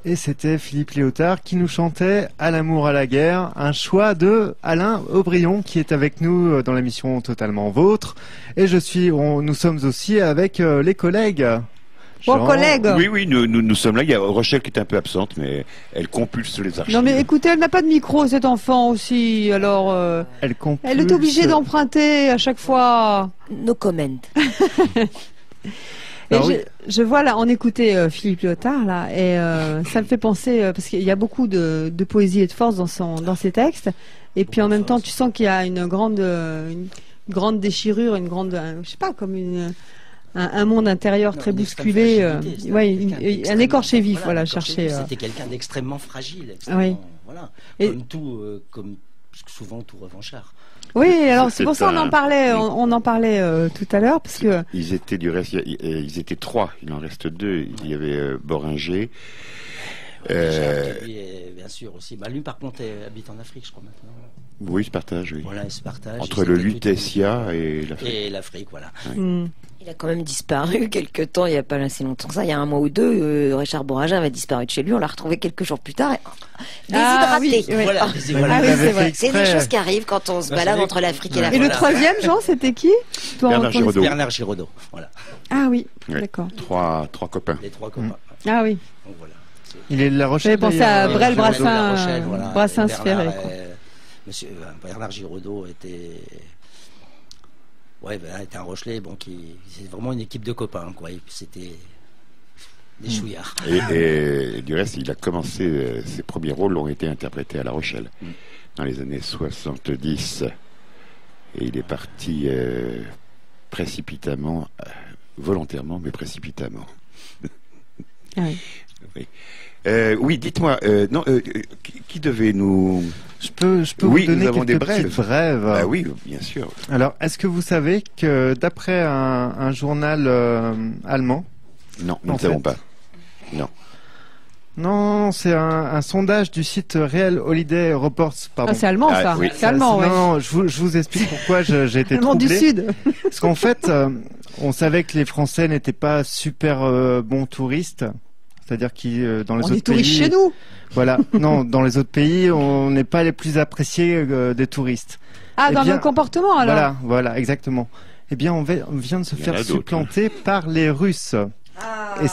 Et c'était Philippe Léotard qui nous chantait « À l'amour, à la guerre », un choix de Alain Aubryon qui est avec nous dans l'émission Totalement Vôtre. Et nous sommes aussi avec les collègues. Bon, collègues. Oui, nous sommes là. Il y a Rochelle qui est un peu absente, mais elle compulse les archives. Non, mais écoutez, elle n'a pas de micro, cet enfant aussi. Alors, elle est obligée d'emprunter à chaque fois. No comment. Et je vois là, on écoutait Philippe Léotard là, et ça me fait penser parce qu'il y a beaucoup de poésie et de force dans ses textes. Et puis en même temps, tu sens qu'il y a une grande déchirure, je sais pas, comme un monde intérieur très bousculé, un écorché vif, voilà, chercher. C'était quelqu'un d'extrêmement fragile, voilà, comme souvent tout revanchard. Oui, alors c'est pour ça qu'on en parlait tout à l'heure, parce que ils étaient du reste, ils étaient 3, il en reste 2. Il y avait Boringer. Bien sûr aussi. Lui, par contre, habite en Afrique, je crois maintenant. Oui, il se partage. Oui. Voilà, il se partage. Entre le Lutetia et l'Afrique. Et l'Afrique, voilà. Ouais. Il a quand même disparu quelque temps, il n'y a pas si longtemps que ça, il y a un mois ou deux, Richard Bouragin avait disparu de chez lui, on l'a retrouvé quelques jours plus tard, déshydraté. Voilà, c'est vrai. C'est des choses qui arrivent quand on se balade entre l'Afrique et l'Afrique. Et le troisième, Jean, c'était qui? Bernard Giraudot, voilà. Ah oui, d'accord. 3 copains. Les 3 copains. Ah oui. Donc voilà. Il est de La Rochelle. J'avais pensé à Brel Brassin Ferré. Monsieur Bernard Giraudot était un Rochelais, c'est vraiment une équipe de copains, quoi. Et puis c'était des chouillards. Et du reste, il a commencé, ses premiers rôles ont été interprétés à La Rochelle dans les années 70. Et il est parti précipitamment, volontairement, mais précipitamment. Ah oui. Oui, dites-moi, qui devait nous... Je peux vous donner quelques petites brèves. Ah oui, bien sûr. Alors, est-ce que vous savez que d'après un journal allemand... Non, nous ne savons pas. Non. Non, c'est un sondage du site Real Holiday Reports. Pardon. Ah, c'est allemand, ça. Oui. C'est allemand, ouais. Non, je vous explique pourquoi j'ai été Allemand troublé. du Sud. Parce qu'en fait, on savait que les Français n'étaient pas super bons touristes. C'est-à-dire qu'ils dans les autres pays. On est touristes chez nous. Voilà. Non, dans les autres pays, on n'est pas les plus appréciés des touristes. Ah, dans le comportement alors. Voilà, exactement. Eh bien, on vient de se faire supplanter par les Russes. Ah, et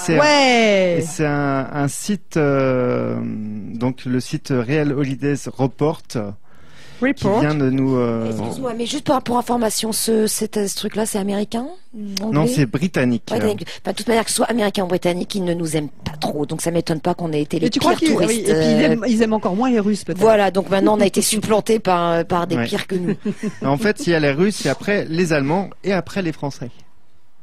c'est un site, donc le site Real Holidays Report. Qui vient de nous. Excuse-moi, mais juste pour information, ce truc-là, c'est américain? Anglais? Non, c'est britannique. Britannique. Enfin, de toute manière, que ce soit américain ou britannique, ils ne nous aiment pas trop. Donc ça m'étonne pas qu'on ait été les pires touristes. Oui, et puis ils aiment encore moins les Russes, peut-être. Voilà, donc maintenant on a été supplantés par des pires que nous. En fait, il y a les Russes, et après les Allemands, et après les Français.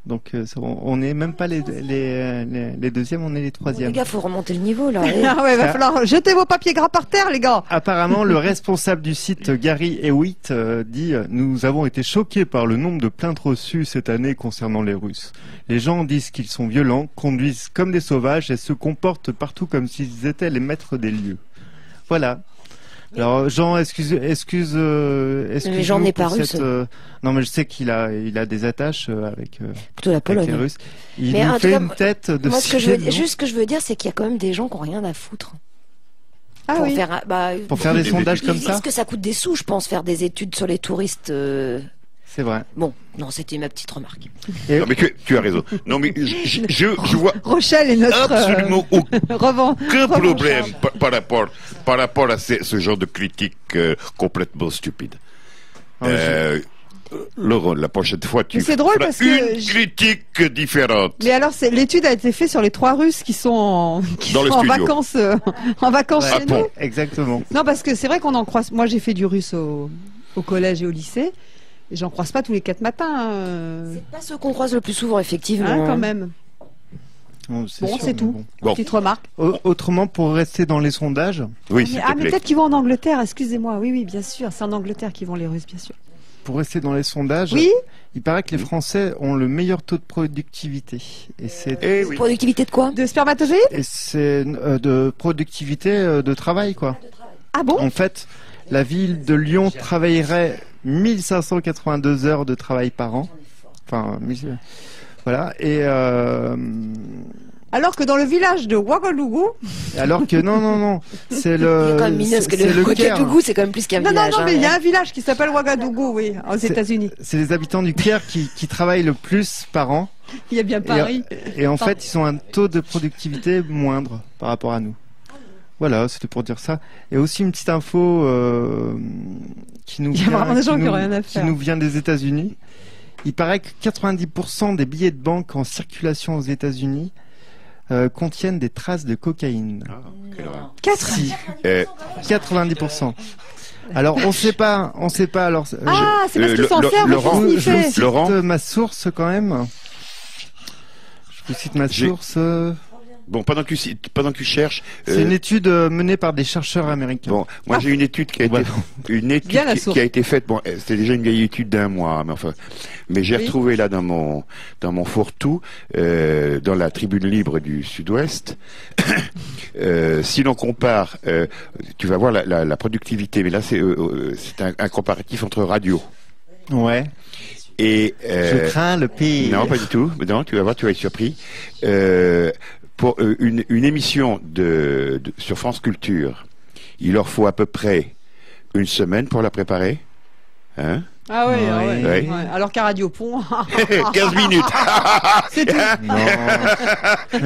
Donc on n'est même pas les deuxièmes, on est les troisièmes. Les gars, faut remonter le niveau là. Ah ouais, va falloir jeter vos papiers gras par terre, les gars. Apparemment, le responsable du site, Gary Hewitt, dit « Nous avons été choqués par le nombre de plaintes reçues cette année concernant les Russes. Les gens disent qu'ils sont violents, conduisent comme des sauvages et se comportent partout comme s'ils étaient les maîtres des lieux. » Voilà. Alors Jean, excuse mais Jean n'est pas russe. Non, mais je sais qu'il a des attaches avec plutôt la Pologne. Avec les Russes. Il nous fait une tête de moi, ce que je veux dire, c'est qu'il y a quand même des gens qui n'ont rien à foutre. Ah oui. Pour faire des sondages comme ça. Parce que ça coûte des sous, je pense, faire des études sur les touristes. C'est vrai. Bon, non, c'était ma petite remarque. Non, mais tu as raison. Non, mais je vois Rochelle est notre absolument aucun problème par rapport à ce genre de critique complètement stupide. Laurent, la prochaine fois, tu feras une critique différente. Mais alors, l'étude a été faite sur les 3 Russes qui sont en vacances, chez nous. Exactement. Non, parce que c'est vrai qu'on en croise. Moi, j'ai fait du russe au collège et au lycée. Et j'en croise pas tous les 4 matins. C'est pas ceux qu'on croise le plus souvent, effectivement. Quand même. Bon, c'est tout. Petite remarque. Autrement, pour rester dans les sondages. Oui, mais peut-être qu'ils vont en Angleterre, excusez-moi. Oui, bien sûr. C'est en Angleterre qu'ils vont, les Russes, bien sûr. Pour rester dans les sondages, oui, il paraît que les Français ont le meilleur taux de productivité. Et c'est productivité de quoi? De spermatozoïdes? Et c'est de productivité de travail, quoi. Ah bon? En fait, la ville de Lyon travaillerait 1582 heures de travail par an. Enfin, voilà. Et Alors que dans le village de Ouagadougou... Alors que non, c'est le... C'est quand même mineur, parce que le Ouagadougou, c'est quand même plus qu'un village. Non, mais il y a un village qui s'appelle Ouagadougou, oui, aux États-Unis. C'est les habitants du Caire qui travaillent le plus par an. Il y a bien Paris. Et en fait, ils ont un taux de productivité moindre par rapport à nous. Voilà, c'était pour dire ça. Et aussi une petite info qui nous vient des États-Unis. Il paraît que 90% des billets de banque en circulation aux États-Unis contiennent des traces de cocaïne. Ah, quelle horreur. 90%. Alors on sait pas. Alors c'est parce qu'ils s'en servent pour sniffer. Je vous cite ma source quand même. Je vous cite ma source. Bon, pendant que tu cherches, c'est une étude menée par des chercheurs américains. Bon, moi j'ai une étude qui a été faite. Bon, c'était déjà une vieille étude d'1 mois, mais j'ai retrouvé là dans mon fourre-tout, dans la Tribune Libre du Sud-Ouest. Si l'on compare, tu vas voir la productivité, mais là c'est un comparatif entre radio. Ouais. Et je crains le pire. Non, pas du tout. Non, tu vas voir, tu vas être surpris. Pour une émission sur France Culture, il leur faut à peu près une semaine pour la préparer. Hein? Ah oui. Ouais. Alors qu'à Radio Pont... 15 minutes. C'est tout. Non.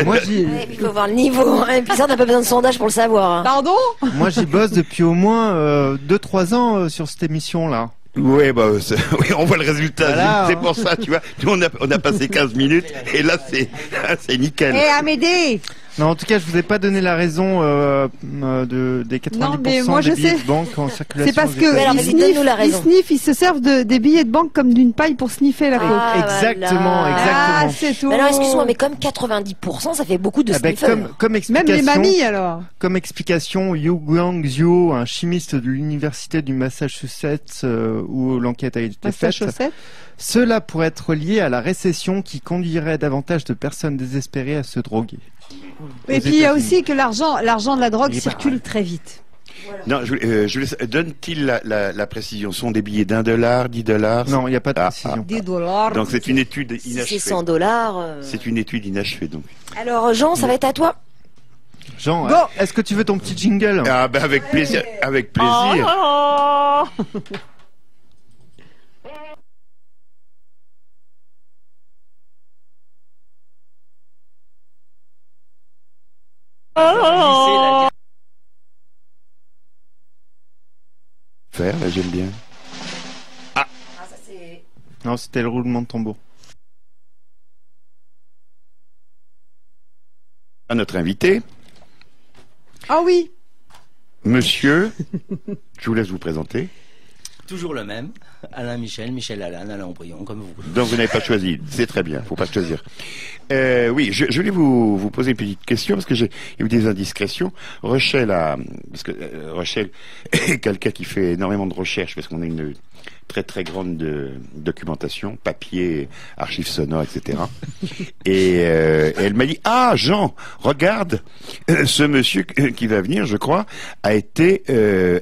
Moi, il faut voir le niveau. Et puis ça, on n'a pas besoin de sondage pour le savoir. Pardon? Moi, j'y bosse depuis au moins 2-3 ans sur cette émission-là. Oui, oui, on voit le résultat. Voilà, c'est pour ça, tu vois. On a passé 15 minutes et là, c'est nickel. Amédée! Non, en tout cas, je vous ai pas donné la raison des 90% des billets de banque en circulation. C'est parce que ils sniffent, ils se servent des billets de banque comme d'une paille pour sniffer la coke. Exactement. Ah, c'est tout. Mais alors, excuse-moi, mais comme 90%, ça fait beaucoup de sniffers. Comme explication, même les mamies, alors. Comme explication, Yu Guangzhou, un chimiste de l'université du Massachusetts, où l'enquête a été faite. Cela pourrait être lié à la récession qui conduirait davantage de personnes désespérées à se droguer. Et puis il y a aussi que l'argent de la drogue circule très vite. Voilà. Non, donne-t-il la précision? Sont des billets $1, $10? Non, il n'y a pas de précision. $10. Donc c'est une étude inachevée. C'est $100. C'est une étude inachevée donc. Alors Jean, ça va être à toi. Jean, est-ce que tu veux ton petit jingle? Ah ben avec plaisir, avec plaisir. Oh Faire, là, j'aime bien. Ça c'est... Non, c'était le roulement de tambour. À notre invité. Ah oui. Monsieur, je vous laisse vous présenter. Toujours le même, Alain Michel Alain Brion, comme vous. Donc vous n'avez pas choisi, c'est très bien, faut pas choisir. Oui, je voulais vous poser une petite question parce que j'ai eu des indiscrétions. Rochelle parce que Rochelle est quelqu'un qui fait énormément de recherches parce qu'on a une très très grande documentation, papier, archives sonores, etc. Et elle m'a dit Jean, regarde, ce monsieur qui va venir, je crois, a été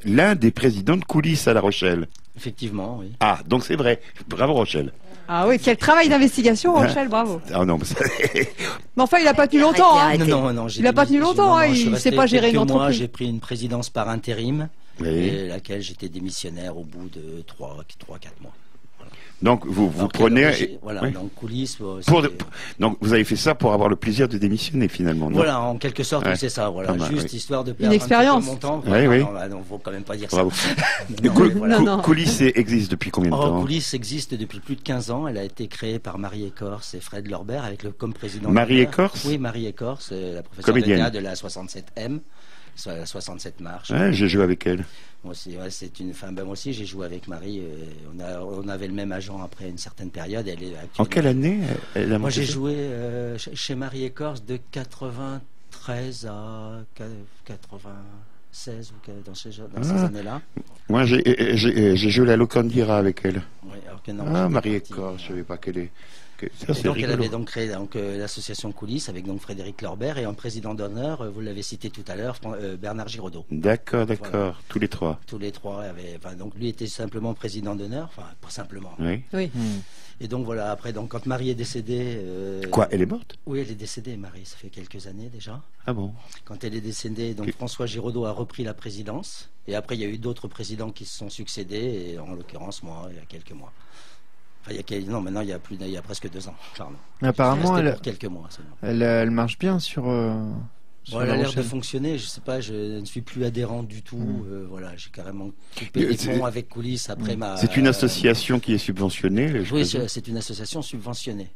l'un des présidents de coulisses à La Rochelle. Effectivement, oui. Ah, donc c'est vrai. Bravo Rochelle. Ah oui, quel travail d'investigation, Rochelle, bravo. Ah non, mais enfin, il n'a pas tenu longtemps. Hein. Non, il n'a pas tenu longtemps. Il ne sait pas gérer une entreprise. J'ai pris une présidence par intérim, oui. laquelle j'étais démissionnaire au bout de 3-4 mois. Voilà. Donc vous prenez... Voilà, oui. dans le coulisses... donc vous avez fait ça pour avoir le plaisir de démissionner finalement, non? Voilà, en quelque sorte, oui, c'est ça. Voilà, juste histoire de perdre une expérience. Un petit peu mon temps. Oui, oui. Non, faut quand même pas dire bravo. ça. Coulisses existe depuis combien de temps? Coulisses existe depuis plus de 15 ans. Elle a été créée par Marie Écorce et Fred Lorbert comme président. Marie Écorce? Oui, Marie Écorce, la professeure de théâtre de la 67M. 67 marches. Ouais, j'ai joué avec elle. Moi aussi, c'est une femme. Moi aussi, j'ai joué avec Marie. On avait le même agent après une certaine période. Elle est en quelle année Moi, j'ai joué chez Marie Écorce de 93 à 96 ou dans ces années-là. Moi, j'ai joué la Locandira avec elle. Oui, alors que non, Marie Écorce, je ne savais pas qu'elle est. Ça, donc elle avait donc créé l'association Coulisses avec donc Frédéric Lorbert et un président d'honneur, vous l'avez cité tout à l'heure, Bernard Giraudot. D'accord, voilà. Tous les trois. Tous les trois donc lui était simplement président d'honneur, enfin pas simplement. Oui. Et donc voilà, après quand Marie est décédée. Quoi, elle est morte? Oui, elle est décédée, Marie, ça fait quelques années déjà. Ah bon? Quand elle est décédée, donc François Giraudot a repris la présidence. Et après, il y a eu d'autres présidents qui se sont succédés, et en l'occurrence, moi, il y a quelques mois. Enfin, maintenant, il y a presque 2 ans, pardon. Apparemment, pour quelques mois seulement. Elle marche bien sur elle a l'air de fonctionner, je sais pas, je ne suis plus adhérent du tout. Voilà, j'ai carrément coupé les ponts avec Coulisses après ma. C'est une association qui est subventionnée. Oui, c'est une association subventionnée.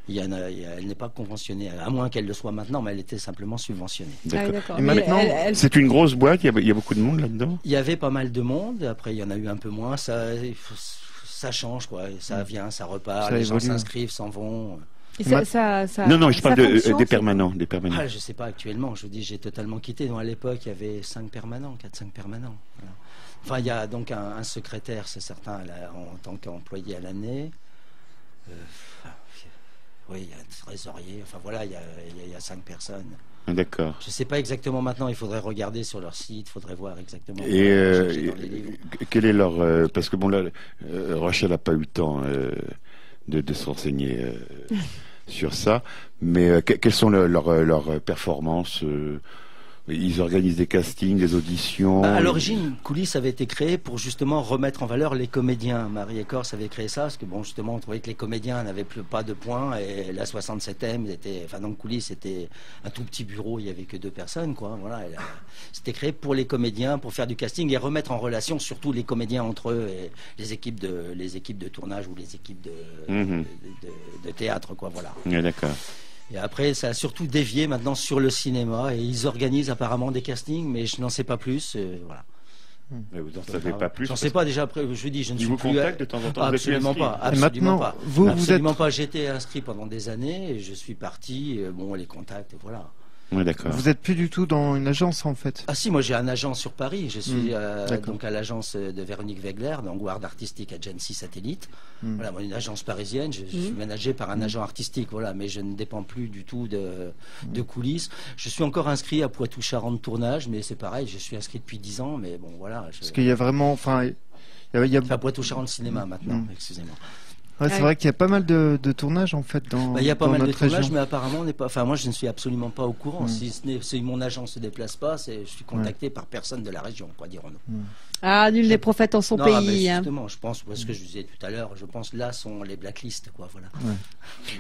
Elle n'est pas conventionnée, à moins qu'elle le soit maintenant, mais elle était simplement subventionnée. D'accord. Et maintenant, c'est une grosse boîte, il y a beaucoup de monde là-dedans? Il y avait pas mal de monde, après il y en a eu un peu moins, ça change, quoi. Ça vient, ça repart, les gens s'inscrivent, s'en vont. Non, je parle des permanents. Ah, je sais pas actuellement, je vous dis, j'ai totalement quitté. Donc, à l'époque, il y avait 4-5 permanents. Voilà. Enfin, il y a donc un secrétaire, c'est certain, en tant qu'employé à l'année. Oui, il y a un trésorier. Enfin voilà, il y a 5 personnes. D'accord. Je ne sais pas exactement maintenant. Il faudrait regarder sur leur site. Il faudrait voir exactement. Et quel est leur parce que bon là, Rachel n'a pas eu le temps de se renseigner sur ça. Mais quelles sont leurs performances? Ils organisent des castings, des auditions. À l'origine, Coulisses avait été créé pour justement remettre en valeur les comédiens. Marie Écorce avait créé ça parce que bon, justement, on trouvait que les comédiens n'avaient pas de points et la 67e donc Coulisses était un tout petit bureau, il y avait que 2 personnes, quoi. Voilà, c'était créé pour les comédiens, pour faire du casting et remettre en relation surtout les comédiens entre eux et les équipes de tournage ou les équipes de théâtre, quoi. Voilà. Ouais, d'accord. Et après, ça a surtout dévié maintenant sur le cinéma. Et ils organisent apparemment des castings, mais je n'en sais pas plus. Voilà. Mais vous n'en savez pas plus? J'en sais pas déjà. Après, je dis, je ne suis plus. Vous contactent de temps en temps? Absolument pas. Absolument pas. Absolument pas. J'étais inscrit pendant des années et je suis parti. Bon, les contacts, voilà. Ouais, d'accord. Vous n'êtes plus du tout dans une agence en fait? Ah si, moi j'ai un agent sur Paris. Je suis donc à l'agence de Véronique Wegler, dans Guard Artistique Agency Satellite. Voilà, moi, une agence parisienne. Je suis managé par un agent artistique, voilà, mais je ne dépends plus du tout de Coulisses. Je suis encore inscrit à Poitou-Charentes Tournage, mais c'est pareil, je suis inscrit depuis 10 ans, mais bon voilà. Parce qu'il y a vraiment, enfin Poitou-Charentes Cinéma maintenant, excusez-moi. Ouais, c'est vrai qu'il y a pas mal de tournages en fait dans il y a pas mal de tournages, région. Mais apparemment on n'est pas. Enfin, moi je ne suis absolument pas au courant. Si mon agent se déplace pas, je suis contacté par personne de la région, quoi, dirons-nous. Ah, nul n'est prophète en son pays. Justement, je pense, ce que je disais tout à l'heure, je pense là sont les blacklists, quoi, voilà.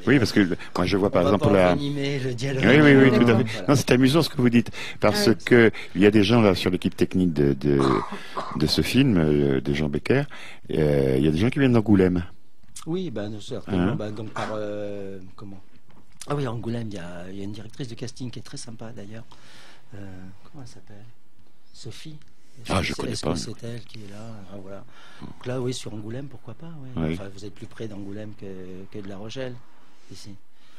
Oui, parce que quand je vois par exemple le dialogue. Oui, tout à fait. Voilà. Non, c'est amusant ce que vous dites, parce que il y a des gens là sur l'équipe technique de ce film, de Jean Becker. Il y a des gens qui viennent d'Angoulême. Oui, certainement. Donc par comment? Ah oui, à Angoulême, il y a une directrice de casting qui est très sympa d'ailleurs. Comment elle s'appelle? Sophie. Je connais pas. C'est elle qui est là. Voilà. Donc là, oui, sur Angoulême, pourquoi pas. Oui. Oui. Enfin, vous êtes plus près d'Angoulême que de La Rochelle ici.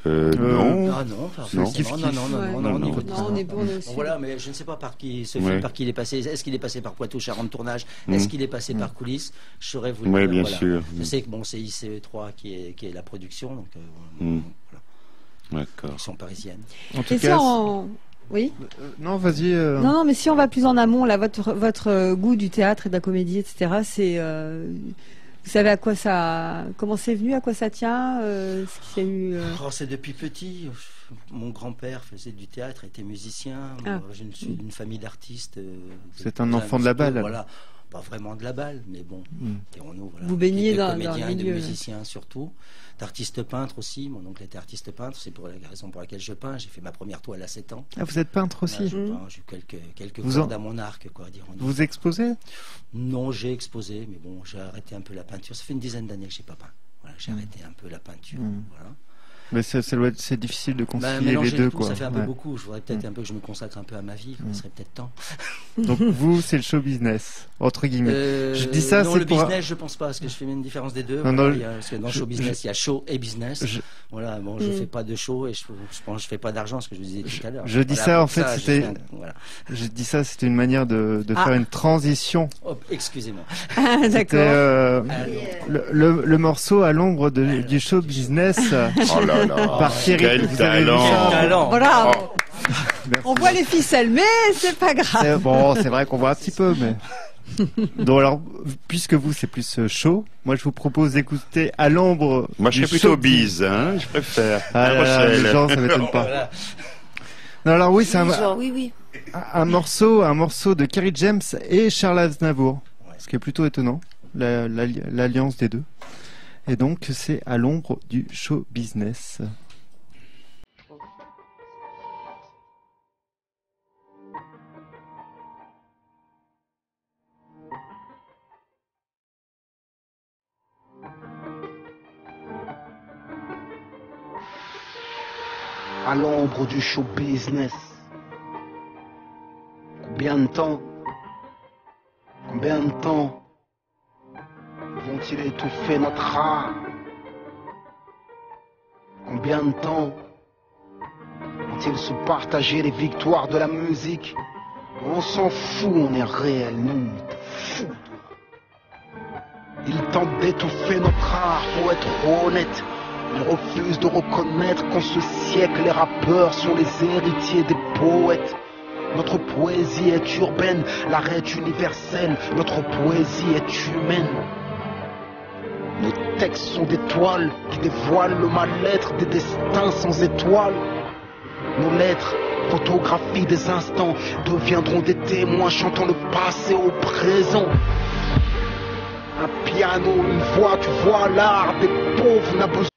Non. Ah non, non, on est bon aussi. Voilà, mais je ne sais pas par qui il est passé. Est-ce qu'il est passé par Poitou-Charentes Tournage? Est-ce qu'il est passé par Coulisses? Je saurais vous le dire. Oui, bien sûr. Je sais que c'est ICE3 qui est la production, donc voilà. D'accord. Ils sont parisiennes. En tout cas, oui. Non, vas-y. Non, mais si on va plus en amont, là, votre goût du théâtre et de la comédie, etc. C'est vous savez comment c'est venu, à quoi ça tient, c'est depuis petit. Mon grand-père faisait du théâtre, était musicien. Je suis d'une famille d'artistes. C'est un enfant de la balle. Voilà, pas vraiment de la balle, mais bon. Dirons-nous, voilà. Vous baignez dans comédiens le milieu, et de musiciens surtout. D'artistes peintres aussi. Mon oncle était artiste peintre. C'est pour la raison pour laquelle je peins. J'ai fait ma première toile à 7 ans. Ah, vous êtes peintre aussi? J'ai eu quelques cordes à mon arc, quoi, dirons-nous. Vous exposez? Non, j'ai exposé, mais bon, j'ai arrêté un peu la peinture. Ça fait une dizaine d'années que j'ai pas peint. Voilà, j'ai arrêté un peu la peinture. Voilà. Mais c'est difficile de concilier les deux, quoi. Ça fait un peu beaucoup. Je voudrais peut-être un peu que je me consacre un peu à ma vie. Il serait peut-être temps. Donc vous, c'est le show business, entre guillemets. Je dis ça, non, c'est le pour... business, je pense pas, parce que je fais une différence des deux. Non, Voilà, non, parce que dans le show business, il y a show et business. Voilà, bon, je fais pas de show et je fais pas d'argent, ce que je vous disais tout à l'heure. Je dis voilà, ça, en fait, ça, c'était... Voilà. Je dis ça, c'était une manière de faire une transition. Oh, excusez-moi. D'accord. Le morceau à l'ombre du show business Oh là là, par Thierry. quel Vous avez vu talent. ça Talent. Bravo. Merci. On voit les ficelles, mais c'est pas grave. Bon, c'est vrai qu'on voit un petit peu, mais... Donc alors, puisque vous, c'est plus chaud, moi je vous propose d'écouter à l'ombre. Moi, je du serais plutôt show bise, hein, je préfère. Ah là là, les gens, ça m'étonne pas. Voilà. Non, alors oui, c'est Oui. un morceau de Kerry James et Charles Aznavour, ce qui est plutôt étonnant, l'alliance des deux. Et donc, c'est à l'ombre du show business. À l'ombre du show business. Combien de temps vont-ils étouffer notre art? Combien de temps vont-ils se partager les victoires de la musique? On s'en fout, on est réel, nous, on te fout. Ils tentent d'étouffer notre art, faut être honnête. Ils refusent de reconnaître qu'en ce siècle, les rappeurs sont les héritiers des poètes. Notre poésie est urbaine, l'art est universel, notre poésie est humaine. Nos textes sont des toiles qui dévoilent le mal-être des destins sans étoiles. Nos lettres, photographies des instants, deviendront des témoins chantant le passé au présent. Un piano, une voix, tu vois, l'art des pauvres n'a besoin.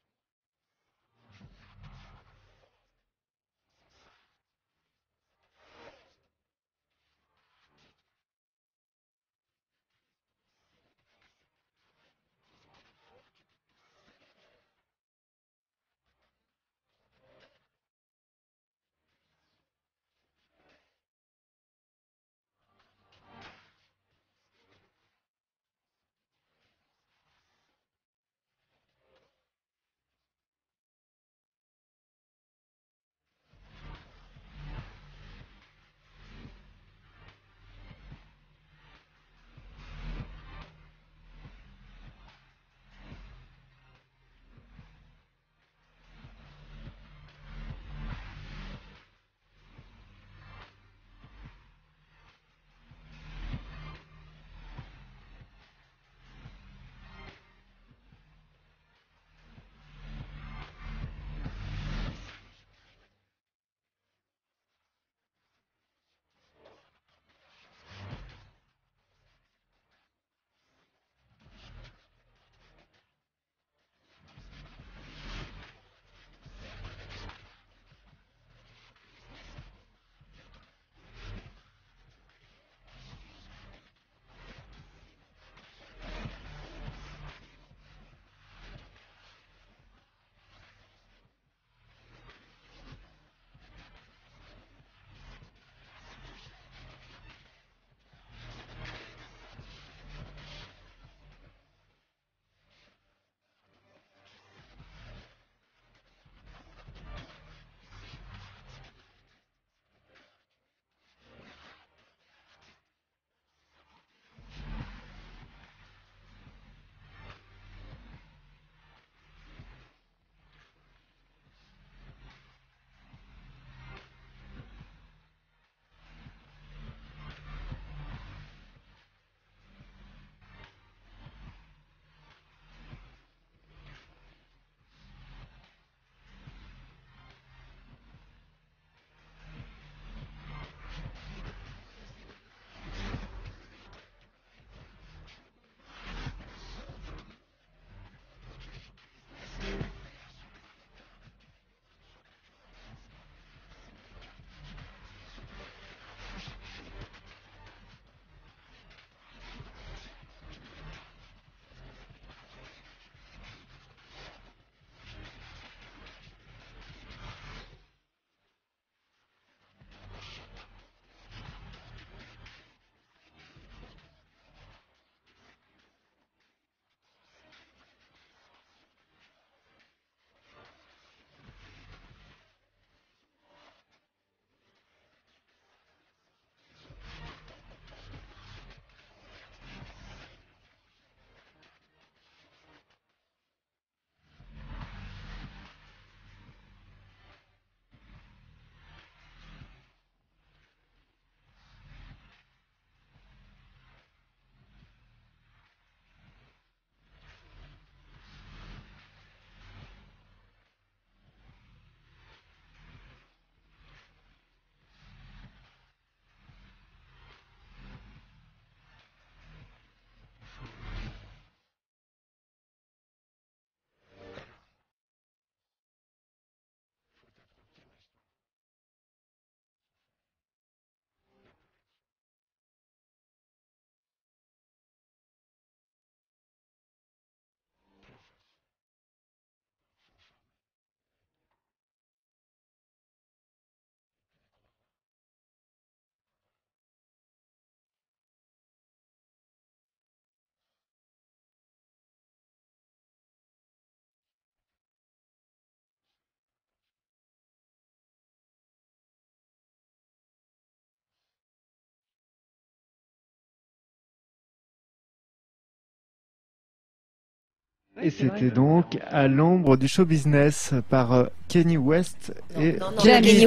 Et c'était donc À l'ombre du show business par Kanye West et Kerry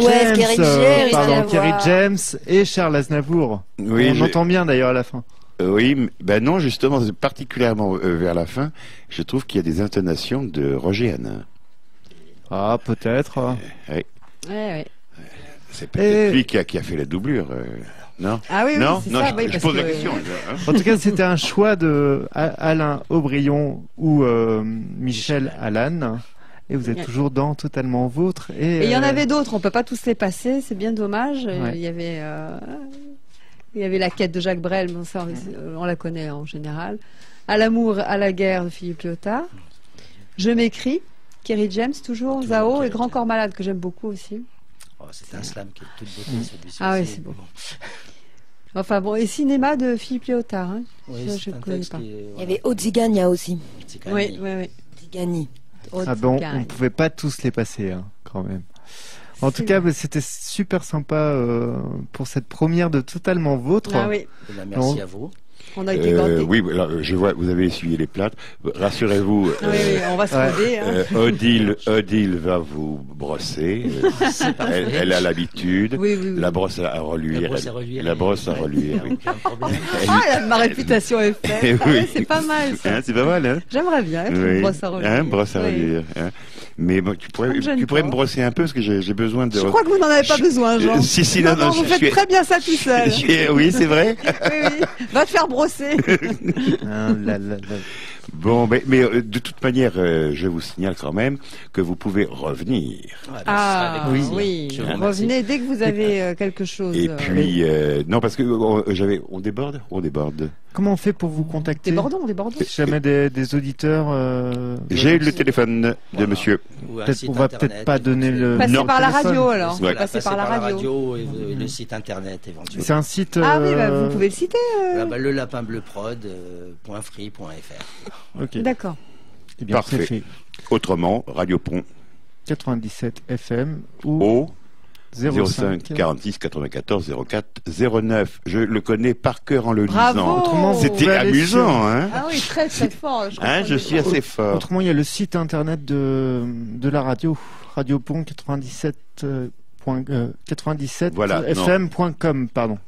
James et Charles Aznavour. Oui, on entend bien d'ailleurs à la fin. Oui, ben non, justement, particulièrement vers la fin, je trouve qu'il y a des intonations de Roger Hanin. Ah, peut-être. Oui. Ouais. C'est peut-être lui qui a fait la doublure. Non. Ah oui, non, c'est non, ça, je pose la question. En tout cas, c'était un choix de Alain Aubryon ou Michel Allan. Et vous êtes toujours dans Totalement Vôtre. Et il y en avait d'autres, on peut pas tous les passer, c'est bien dommage. Ouais. Il y avait La quête de Jacques Brel, mais ça, on la connaît en général. À l'amour, à la guerre de Philippe Léotard. Je m'écris, Kerry James, toujours Zao et Grand Corps Malade, que j'aime beaucoup aussi. Oh, c'est un slam qui est toute beauté, celui-ci. Ah oui, c'est beau. Enfin bon, et cinéma de Philippe Léotard. Hein. Oui, ça, je ne connais pas. Il y avait Odzigania aussi. Oui. Zigani. Ah bon, on ne pouvait pas tous les passer, hein, quand même. En tout cas, c'était super sympa pour cette première de Totalement Vôtre. Ah oui. Merci à vous. On a été gâtés. Oui, alors, je vois, vous avez essuyé les plates. Rassurez-vous. Oui, on va se roder. Odile va vous brosser. Elle a l'habitude. Oui. La brosse à reluire. La brosse à reluire. Oui. Ma réputation est faite. Oui. C'est pas mal ça. Hein, c'est pas mal, hein? J'aimerais bien être une brosse à reluire. Brosse à reluire. Hein. Mais bon, tu pourrais me brosser un peu parce que j'ai besoin de. Je crois que vous n'en avez pas besoin, Jean. Si, non, vous faites très bien ça tout seul. Oui, c'est vrai. Oui. Va te faire brosser. Bon, mais de toute manière, je vous signale quand même que vous pouvez revenir. Oui. Revenez dès que vous avez quelque chose. Et puis, non, parce que on déborde. Comment on fait pour vous contacter? Débordons. Si jamais des auditeurs. J'ai eu le téléphone de monsieur. On va peut-être pas donner le. Passer par la radio alors. Voilà. Passer par la radio et le site internet éventuellement. C'est un site. Ah oui, vous pouvez le citer. Le lapinbleuprod.free.fr. Ok. D'accord. Eh bien, parfait. c'est fait. Autrement, Radio Pont 97 FM ou au 05 46 94 04 09. Je le connais par cœur en le lisant. Autrement, c'était amusant, hein? Ah oui, très fort. Je suis assez fort. Autrement, il y a le site internet de la radio, Radio Pont 97 voilà, fm.com, pardon.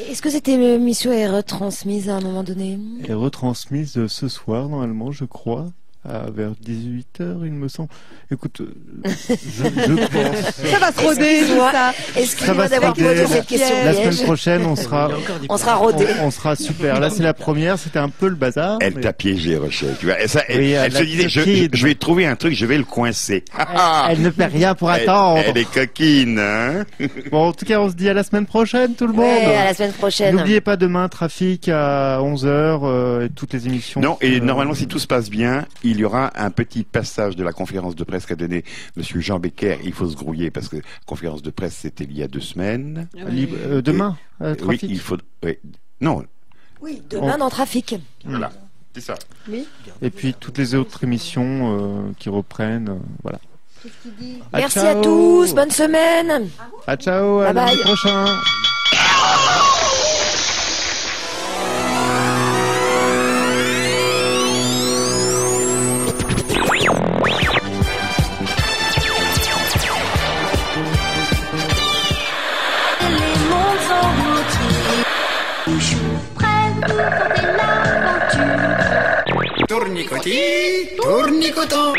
Est-ce que cette émission est retransmise à un moment donné? Elle est retransmise ce soir, normalement, je crois. Vers 18h, il me semble. Écoute, je pense. Ça va se roder, ça. Excusez-moi d'avoir posé cette question. La semaine prochaine, on sera rodé. On sera super. Là, c'est la première. C'était un peu le bazar. Elle t'a piégé, Rochelle. Tu vois, elle se disait, je vais trouver un truc, je vais le coincer. Elle ne fait rien pour attendre. Elle est coquine, hein. Bon, en tout cas, on se dit à la semaine prochaine, tout le monde. À la semaine prochaine. N'oubliez pas demain, trafic à 11h, et toutes les émissions. Non, et normalement, si tout se passe bien, il y aura un petit passage de la conférence de presse qu'a donné Monsieur Jean Becker. Il faut se grouiller parce que la conférence de presse, c'était il y a 2 semaines. Demain, trafic. Oui, il faut. Oui, non. Oui, demain dans Trafic. Voilà, c'est ça. Oui. Et puis toutes les autres émissions qui reprennent, voilà. Merci à tous, bonne semaine. Ciao, à lundi prochain. Tournicoti, tournicoton.